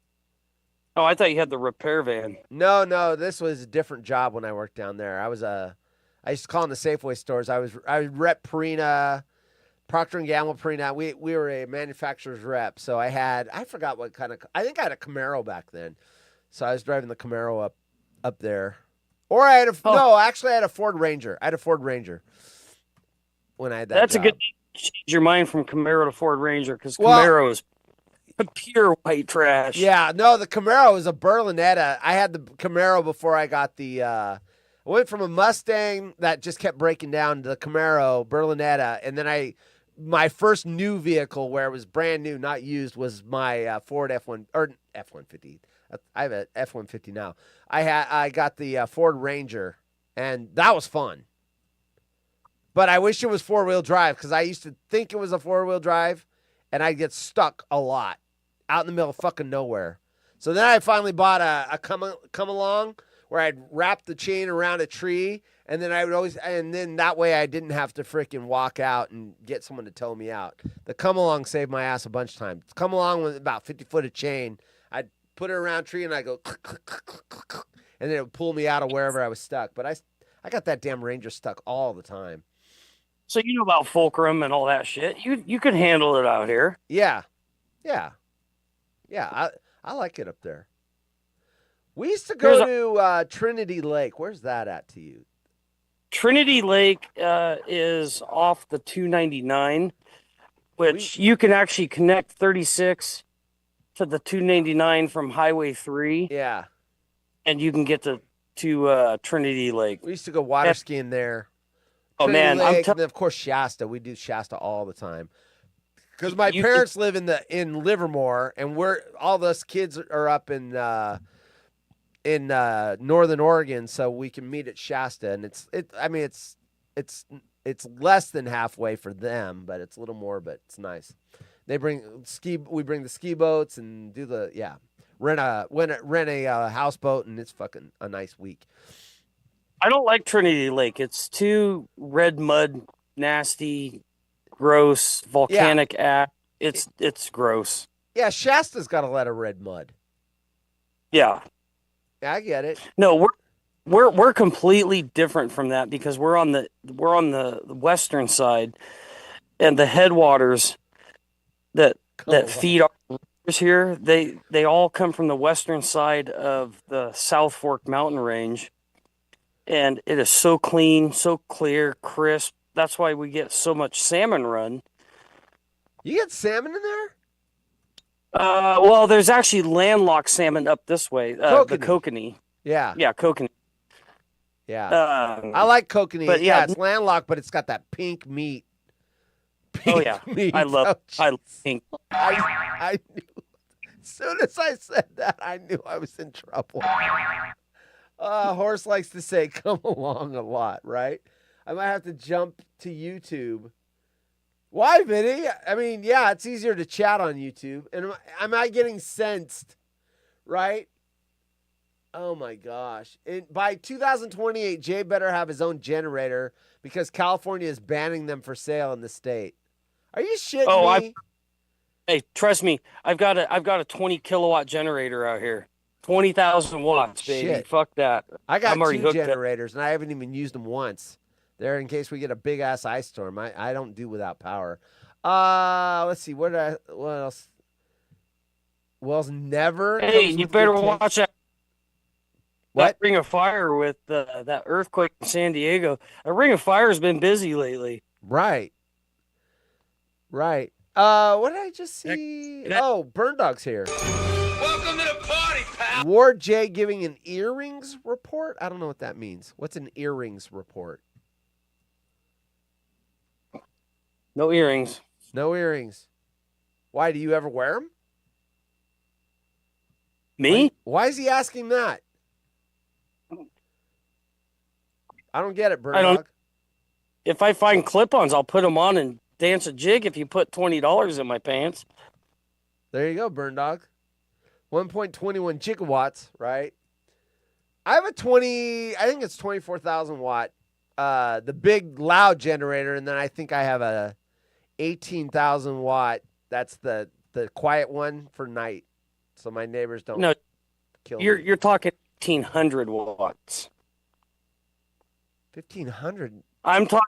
Oh, I thought you had the repair van. No. This was a different job when I worked down there. I used to call in the Safeway stores. I rep Purina, Procter & Gamble, Purina. We were a manufacturer's rep. So I forgot what kind of, I think I had a Camaro back then. So I was driving the Camaro up there. Or I had I had a Ford Ranger. I had a Ford Ranger when I had that That's job. a good thing to change your mind from Camaro to Ford Ranger, because Camaro is pure white trash. Yeah, no, the Camaro was a Berlinetta. I had the Camaro before I got the I went from a Mustang that just kept breaking down to the Camaro Berlinetta, and then my first new vehicle where it was brand new, not used, was my Ford F-150. I have an F-150 now. I got the Ford Ranger, and that was fun. But I wish it was four-wheel drive, because I used to think it was a four-wheel drive, and I'd get stuck a lot out in the middle of fucking nowhere. So then I finally bought a come along where I'd wrap the chain around a tree, and then that way I didn't have to freaking walk out and get someone to tow me out. The come along saved my ass a bunch of times. Come along with about 50 foot of chain. I'd put it around a tree and I'd go click, click, click, click, click, click, and then it would pull me out of wherever I was stuck. But I got that damn Ranger stuck all the time. So you know about Fulcrum and all that shit. You could handle it out here. Yeah. I like it up there. We used to go to Trinity Lake. Where's that at to you? Trinity Lake is off the 299, which you can actually connect 36 to the 299 from Highway 3. Yeah. And you can get to Trinity Lake. We used to go water skiing there. Oh, Trinity man. Lake, and then, of course, Shasta. We do Shasta all the time. Because my parents live in Livermore, and all us kids are up in Northern Oregon, so we can meet at Shasta, and it's less than halfway for them, but it's a little more, but it's nice. We bring the ski boats and do rent a houseboat, and it's fucking a nice week. I don't like Trinity Lake. It's too red mud, nasty, gross, volcanic ash. It's gross. Yeah, Shasta's got a lot of red mud. Yeah. I get it. No, we're completely different from that, because we're on the western side, and the headwaters that feed our rivers here, they all come from the western side of the South Fork mountain range, and it is so clean, so clear, crisp. That's why we get so much salmon run. You get salmon in there? Well, there's actually landlocked salmon up this way. The kokanee. Yeah. Yeah, kokanee. Yeah. I like kokanee. But yeah, it's landlocked, but it's got that pink meat. Oh yeah, meat. I love pink. I knew. As soon as I said that, I knew I was in trouble. Horse likes to say "come along" a lot, right? I might have to jump to YouTube. Why, Vinny? I mean, yeah, it's easier to chat on YouTube. And am I getting sensed, right? Oh my gosh. By 2028, Jay better have his own generator because California is banning them for sale in the state. Are you shitting me? Hey, trust me, I've got a 20 kilowatt generator out here. 20,000 watts, baby. Shit. Fuck that. I got I'm already 2 hooked generators, and I haven't even used them once. They're in case we get a big-ass ice storm. I don't do without power. Let's see. What else? Wells never. Hey, you better watch that. What? That Ring of Fire with that earthquake in San Diego. A Ring of Fire has been busy lately. Right. Right. What did I just see? Oh, Burn Dog's here. Welcome to the party, pal. Ward J giving an earrings report? I don't know what that means. What's an earrings report? No earrings. No earrings. Why, do you ever wear them? Me? Why is he asking that? I don't get it, Burn I don't. Dog. If I find clip-ons, I'll put them on and dance a jig if you put $20 in my pants. There you go, Burn Dog. 1.21 gigawatts, right? I have I think it's 24,000 watt, the big loud generator, and then I think I have a 18,000 watt. That's the quiet one for night, so my neighbors don't kill me. You're talking 1,500 watts. 1,500. I'm talking.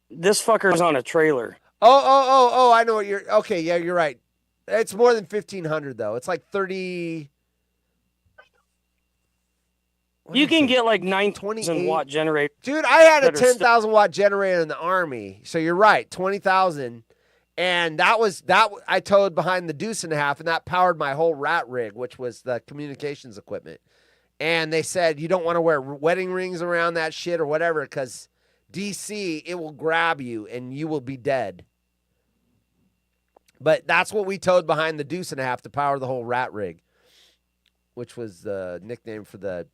This fucker's on a trailer. Oh! I know what you're. Okay, yeah, you're right. It's more than 1,500 though. It's like 30. You can get like 9,000 watt generator. Dude, I had a 10,000 watt generator in the Army. So you're right, 20,000. And that I towed behind the Deuce and a Half, and that powered my whole rat rig, which was the communications equipment. And they said, you don't want to wear wedding rings around that shit or whatever, because DC, it will grab you and you will be dead. But that's what we towed behind the Deuce and a Half to power the whole rat rig, which was the nickname for the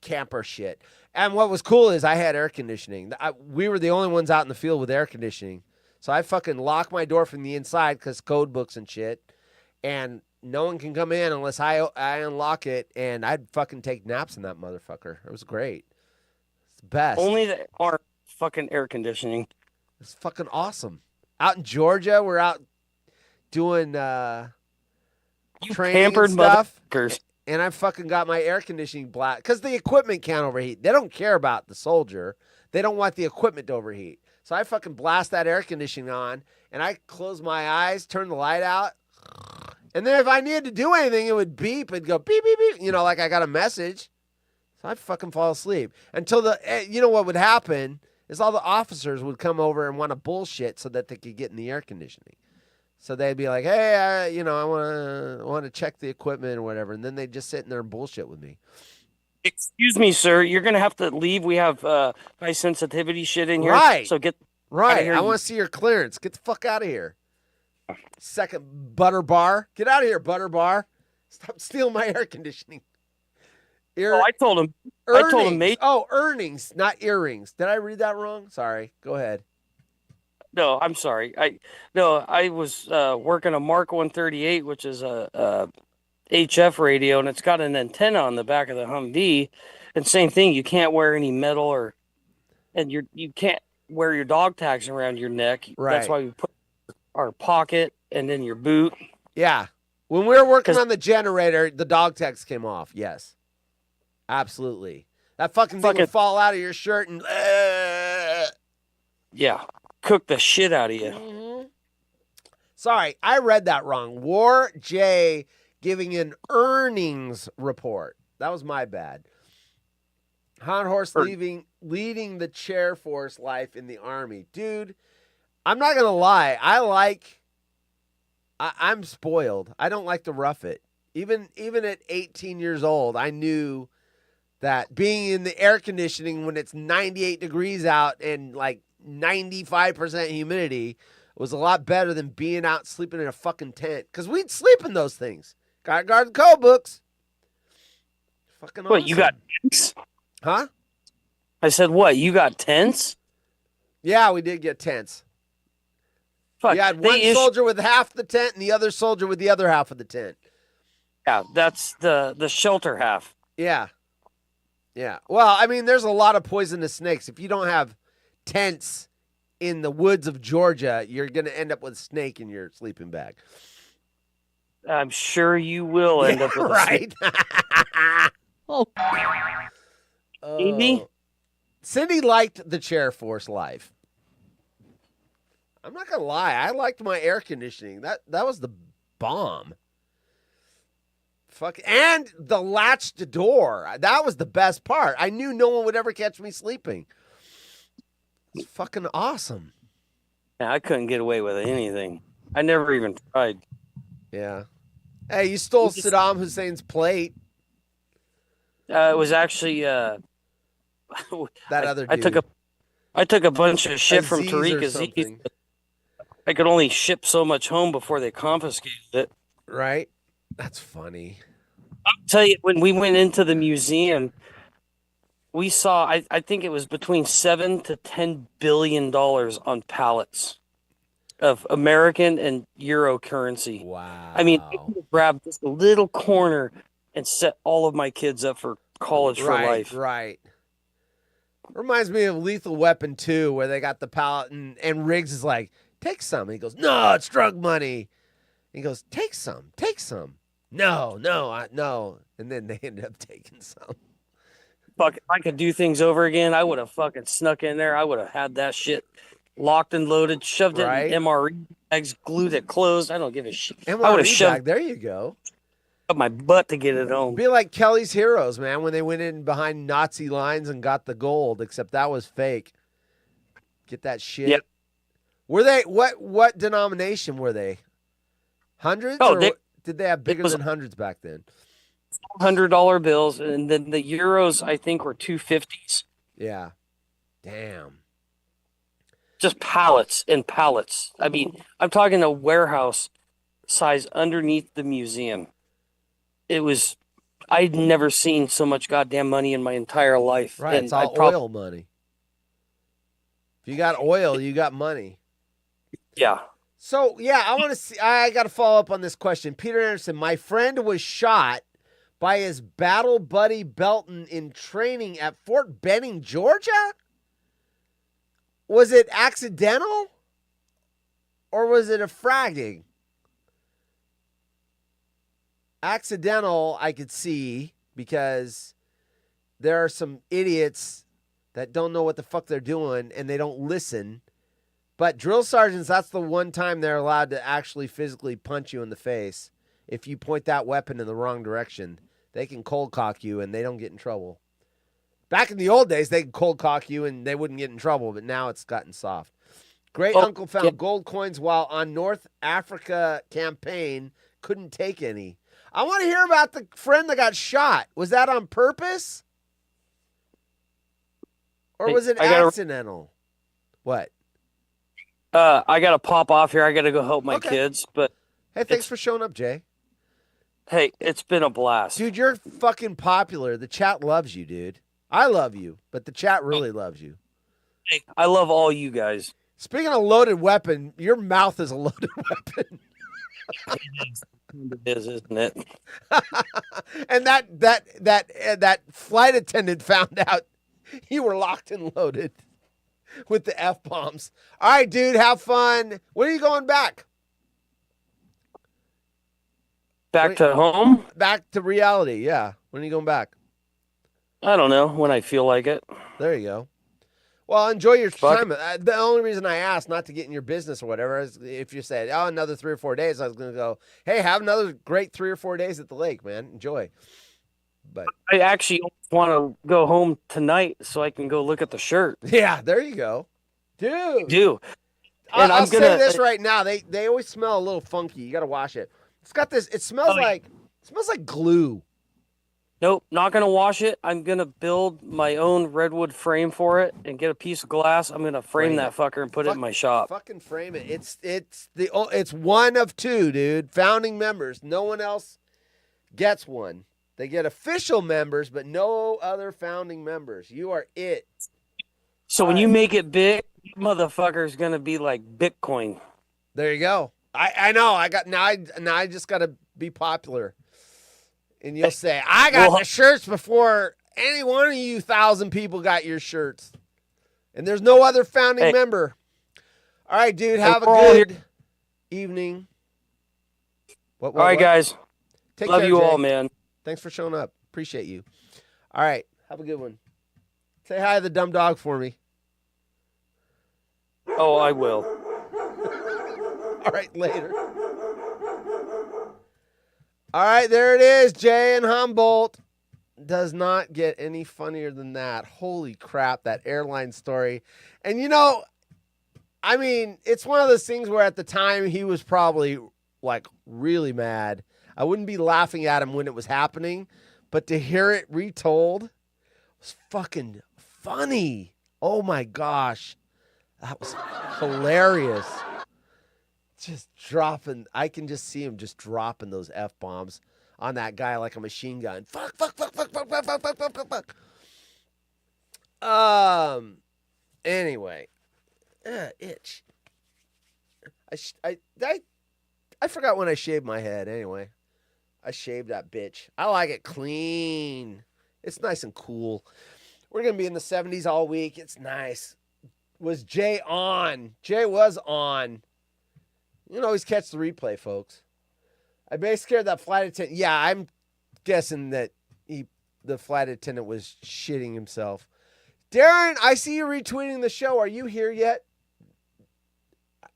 camper shit. And what was cool is I had air conditioning. We were the only ones out in the field with air conditioning. So I fucking lock my door from the inside because code books and shit. And no one can come in unless I unlock it. And I'd fucking take naps in that motherfucker. It was great. It's the best. Only that aren't fucking air conditioning. It's fucking awesome. Out in Georgia, we're out doing training and stuff. And I fucking got my air conditioning black because the equipment can't overheat. They don't care about the soldier. They don't want the equipment to overheat. So I fucking blast that air conditioning on, and I close my eyes, turn the light out, and then if I needed to do anything, it would beep and go beep, beep, beep, like I got a message. So I'd fucking fall asleep until what would happen is all the officers would come over and want to bullshit so that they could get in the air conditioning. So they'd be like, hey, I want to check the equipment or whatever. And then they'd just sit in there and bullshit with me. Excuse me, sir. You're going to have to leave. We have high sensitivity shit in here. Right. So get right. Here. I want to see your clearance. Get the fuck out of here. Second butter bar. Get out of here, butter bar. Stop stealing my air conditioning. I told him. I told him, mate. Oh, earnings, not earrings. Did I read that wrong? Sorry. Go ahead. No, I'm sorry. I was working a Mark 138, which is a HF radio, and it's got an antenna on the back of the Humvee. And same thing, you can't wear any metal and you can't wear your dog tags around your neck. Right. That's why we put our pocket and then your boot. Yeah. When we were working on the generator, the dog tags came off. Yes. Absolutely. That fucking thing would fall out of your shirt and yeah. Cook the shit out of you. Mm-hmm. Sorry, I read that wrong. War J giving an earnings report. That was my bad. Han Horse leading the chair force life in the Army. Dude, I'm not going to lie. I like I'm spoiled. I don't like to rough it. Even at 18 years old, I knew that being in the air conditioning when it's 98 degrees out and like 95% humidity was a lot better than being out sleeping in a fucking tent. Because we'd sleep in those things. Got Garden Code books. Fucking awesome. What, you got tents? Huh? I said, what, you got tents? Yeah, we did get tents. Fuck, you had one soldier with half the tent and the other soldier with the other half of the tent. Yeah, that's the shelter half. Yeah. Yeah. Well, I mean, there's a lot of poisonous snakes. If you don't have tents in the woods of Georgia, you're going to end up with a snake in your sleeping bag. I'm sure you will end up with a snake. Oh. Amy? Cindy liked the Chair Force Live. I'm not going to lie. I liked my air conditioning. That was the bomb. Fuck, and the latched door. That was the best part. I knew no one would ever catch me sleeping. It's fucking awesome. Yeah, I couldn't get away with anything. I never even tried. Yeah. Hey, you stole Saddam Hussein's plate. It was actually that other dude. I took a bunch of shit from Aziz Tariq or Aziz. something. I could only ship so much home before they confiscated it. Right? That's funny. I'll tell you, when we went into the museum, we saw, I think it was between $7 to $10 billion on pallets of American and Euro currency. Wow. I mean, I could grab just a little corner and set all of my kids up for college for life. Right. Reminds me of Lethal Weapon 2, where they got the pallet and Riggs is like, take some. And he goes, no, it's drug money. He goes, take some. No. And then they ended up taking some. Fuck, if I could do things over again, I would have fucking snuck in there. I would have had that shit locked and loaded, shoved it in MRE bags, glued it closed. I don't give a shit. I would have MRE shoved bag, there you go. up my butt to get it home. Be like Kelly's Heroes, man, when they went in behind Nazi lines and got the gold, except that was fake. Get that shit. Yep. Were they, what denomination were they? Hundreds? Oh, did they have bigger than hundreds back then? $100 bills, and then the euros, I think, were 250s. Yeah. Damn. Just pallets and pallets. I mean, I'm talking a warehouse size underneath the museum. It was, I'd never seen so much goddamn money in my entire life. Right, and it's all oil money. If you got oil, you got money. Yeah. So, yeah, I got to follow up on this question. Peter Anderson, my friend was shot by his battle buddy Belton in training at Fort Benning, Georgia? Was it accidental? Or was it a fragging? Accidental, I could see, because there are some idiots that don't know what the fuck they're doing and they don't listen. But drill sergeants, that's the one time they're allowed to actually physically punch you in the face. If you point that weapon in the wrong direction, they can cold cock you and they don't get in trouble. Back in the old days, they could cold cock you and they wouldn't get in trouble, but now it's gotten soft. Great uncle found gold coins while on North Africa campaign. Couldn't take any. I want to hear about the friend that got shot. Was that on purpose? Or was it accidental? What? I got to pop off here. I got to go help my kids. But hey, thanks for showing up, Jay. Hey, it's been a blast. Dude, you're fucking popular. The chat loves you, dude. I love you, but the chat really loves you. Hey, I love all you guys. Speaking of loaded weapon, your mouth is a loaded weapon. It is, isn't it? And that flight attendant found out you were locked and loaded with the F-bombs. All right, dude, have fun. When are you going back? Back to home? Back to reality, yeah. When are you going back? I don't know, when I feel like it. There you go. Well, enjoy your time. The only reason I asked, not to get in your business or whatever, is if you said, oh, another 3 or 4 days, I was going to go, hey, have another great 3 or 4 days at the lake, man. Enjoy. But I actually want to go home tonight so I can go look at the shirt. Yeah, there you go. Dude. I'll say this right now. They always smell a little funky. You got to wash it. It's got this. It smells like glue. Nope, not gonna wash it. I'm gonna build my own redwood frame for it and get a piece of glass. I'm gonna frame that fucker and put it in my shop. Fucking frame it. It's one of two, dude. Founding members. No one else gets one. They get official members, but no other founding members. You are it. So when you make it big, motherfucker's gonna be like Bitcoin. There you go. I know. I just gotta be popular. And you'll say, I got the shirts before any one of you 1,000 people got your shirts. And there's no other founding member. All right, dude. Have a good evening. All right, guys. Take Love care, you Jay. all, man. Thanks for showing up. Appreciate you. All right. Have a good one. Say hi to the dumb dog for me. Oh, I will. All right, later. All right, there it is. Jay in Humboldt. Does not get any funnier than that. Holy crap, that airline story. And I mean, it's one of those things where at the time he was probably like really mad. I wouldn't be laughing at him when it was happening, but to hear it retold was fucking funny. Oh my gosh. That was hilarious. Just dropping. I can just see him just dropping those F-bombs on that guy like a machine gun. Fuck. Anyway. Itch. I forgot when I shaved my head. Anyway. I shaved that bitch. I like it clean. It's nice and cool. We're going to be in the 70s all week. It's nice. Was Jay on? Jay was on. You can always catch the replay, folks. I basically scared that flight attendant. Yeah, I'm guessing that the flight attendant was shitting himself. Darren, I see you retweeting the show. Are you here yet?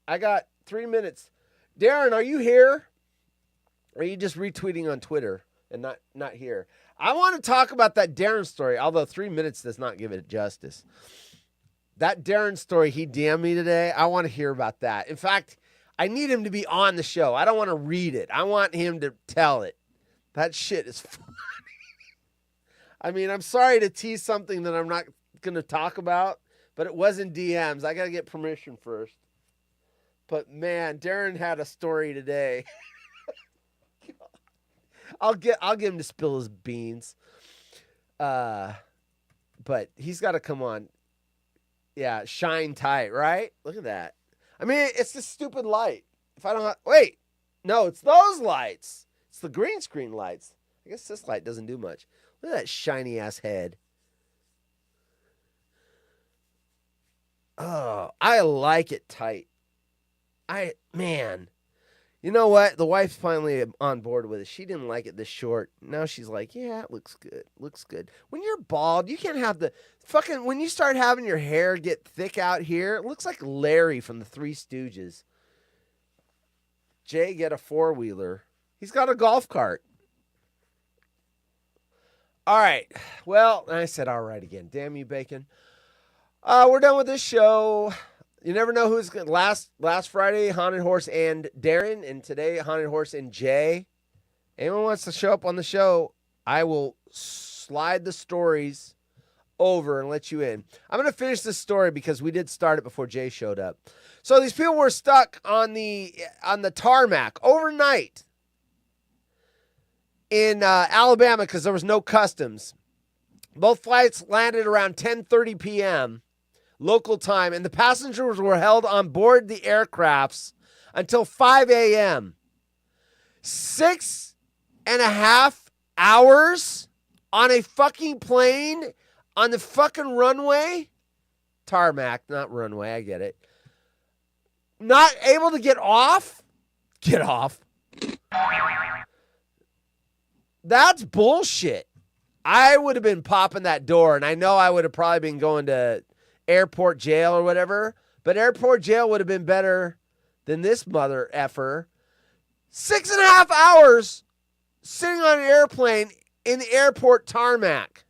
I got 3 minutes. Darren, are you here? Or are you just retweeting on Twitter and not here? I want to talk about that Darren story, although 3 minutes does not give it justice. That Darren story he DM'd me today, I want to hear about that. In fact, I need him to be on the show. I don't want to read it. I want him to tell it. That shit is funny. I mean, I'm sorry to tease something that I'm not going to talk about, but it was in DMs. I got to get permission first. But man, Darren had a story today. I'll get him to spill his beans. But he's got to come on. Yeah, shine tight, right? Look at that. I mean, it's the stupid light. If I don't wait, no, it's those lights. It's the green screen lights. I guess this light doesn't do much. Look at that shiny ass head. Oh, I like it tight. Man, you know what? The wife's finally on board with it. She didn't like it this short. Now she's like, yeah, it looks good. Looks good. When you're bald, you can't have the fucking, when you start having your hair get thick out here, it looks like Larry from the Three Stooges. Jay, get a four-wheeler. He's got a golf cart. All right. Well, I said all right again. Damn you, Bacon. We're done with this show. You never know who's going to last Friday, Haunted Horse and Darren, and today, Haunted Horse and Jay. Anyone wants to show up on the show, I will slide the stories over and let you in. I'm going to finish this story because we did start it before Jay showed up. So these people were stuck on the tarmac overnight in Alabama because there was no customs. Both flights landed around 10:30 p.m. local time, and the passengers were held on board the aircrafts until 5 a.m. 6.5 hours on a fucking plane on the fucking runway. Tarmac, not runway, I get it. Not able to get off? Get off. That's bullshit. I would have been popping that door, and I know I would have probably been going to airport jail or whatever, but airport jail would have been better than this mother effer. 6.5 hours sitting on an airplane in the airport tarmac.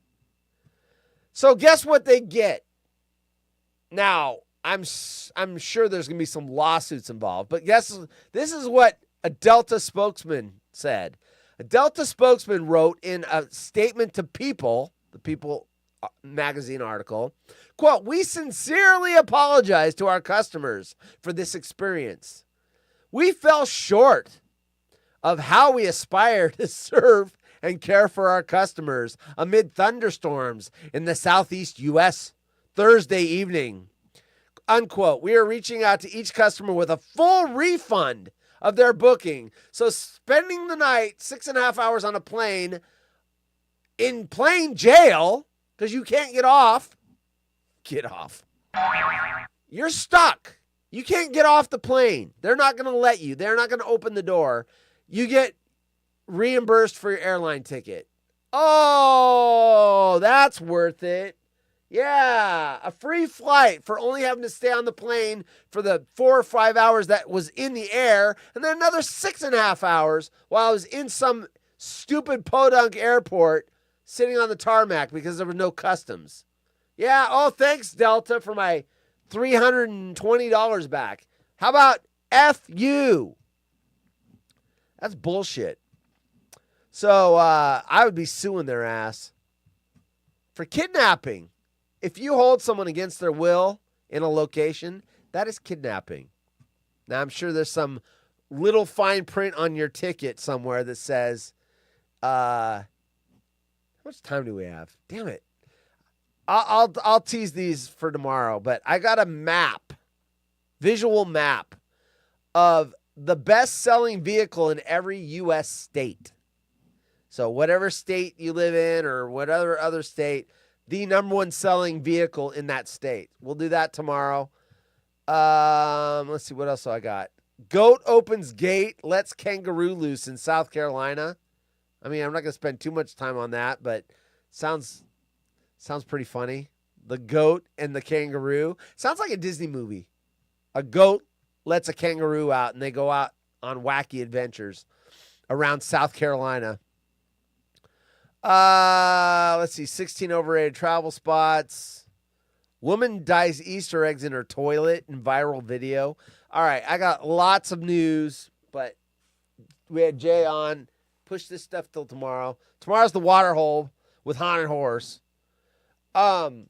So guess what they get? Now, I'm sure there's going to be some lawsuits involved. But guess this is what a Delta spokesman said. A Delta spokesman wrote in a statement to People, the People magazine article, quote, "We sincerely apologize to our customers for this experience. We fell short of how we aspire to serve and care for our customers amid thunderstorms in the southeast U.S. Thursday evening." Unquote. "We are reaching out to each customer with a full refund of their booking. So spending the night 6.5 hours on a plane in plane jail because you can't get off. You're stuck. You can't get off the plane. They're not going to let you. They're not going to open the door. You get reimbursed for your airline ticket. Oh, that's worth it. Yeah, a free flight for only having to stay on the plane for the 4 or 5 hours that was in the air, and then another 6.5 hours while I was in some stupid podunk airport sitting on the tarmac because there was no customs. Yeah, oh, thanks, Delta, for my $320 back. How about F you? That's bullshit. So I would be suing their ass for kidnapping. If you hold someone against their will in a location, that is kidnapping. Now, I'm sure there's some little fine print on your ticket somewhere that says, how much time do we have? Damn it. I'll tease these for tomorrow, but I got a map, visual map of the best-selling vehicle in every U.S. state. So whatever state you live in or whatever other state, the number one selling vehicle in that state. We'll do that tomorrow. Let's see, what else I got? Goat opens gate, lets kangaroo loose in South Carolina. I mean, I'm not going to spend too much time on that, but sounds pretty funny. The goat and the kangaroo. Sounds like a Disney movie. A goat lets a kangaroo out, and they go out on wacky adventures around South Carolina. Let's see, 16 overrated travel spots. Woman dies Easter eggs in her toilet in viral video. All right, I got lots of news, but we had Jay on. Push this stuff till tomorrow. Tomorrow's the water hole with Haunted Horse. I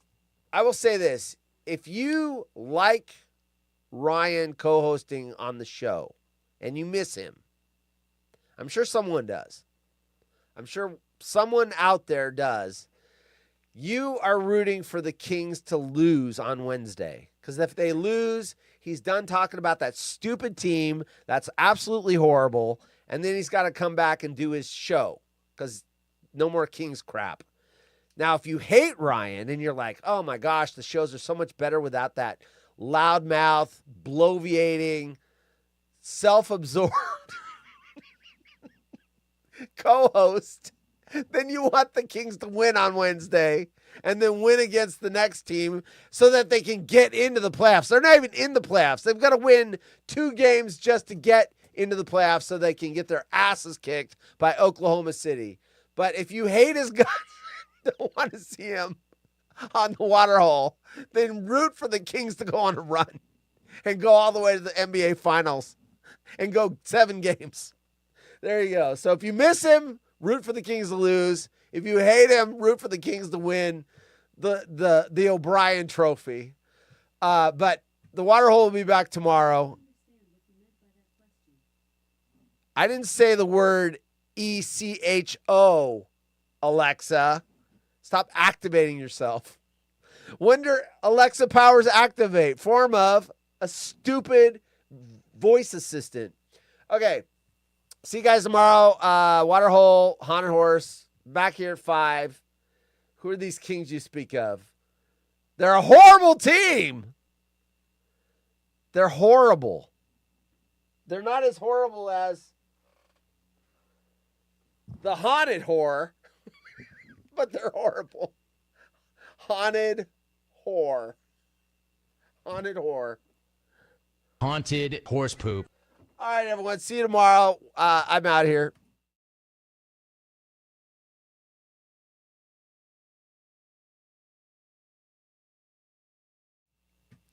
will say this. If you like Ryan co-hosting on the show and you miss him, I'm sure someone does. I'm sure someone out there does. You are rooting for the Kings to lose on Wednesday. Because if they lose, he's done talking about that stupid team that's absolutely horrible. And then he's got to come back and do his show. Because no more Kings crap. Now, if you hate Ryan and you're like, oh my gosh, the shows are so much better without that loudmouth, bloviating, self-absorbed co-host, then you want the Kings to win on Wednesday and then win against the next team so that they can get into the playoffs. They're not even in the playoffs. They've got to win 2 games just to get into the playoffs so they can get their asses kicked by Oklahoma City. But if you hate his guts, don't want to see him on the water hole, then root for the Kings to go on a run and go all the way to the NBA Finals and go 7 games. There you go. So if you miss him, root for the Kings to lose. If you hate him, root for the Kings to win the O'Brien Trophy. But the water hole will be back tomorrow. I didn't say the word ECHO, Alexa. Stop activating yourself. When do Alexa powers activate? Form of a stupid voice assistant. Okay. See you guys tomorrow. Waterhole, Haunted Horse, back here at 5. Who are these Kings you speak of? They're a horrible team. They're horrible. They're not as horrible as the Haunted Whore, but they're horrible. Haunted Whore. Haunted Whore. Haunted horse poop. All right, everyone. See you tomorrow. I'm out here.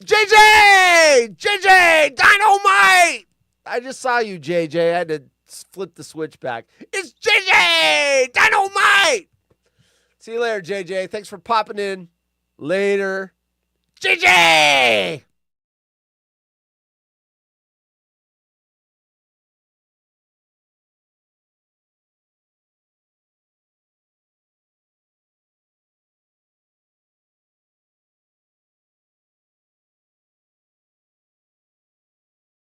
JJ Dynamite. I just saw you, JJ. I had to flip the switch back. It's JJ Dynamite. See you later, JJ. Thanks for popping in. Later, JJ.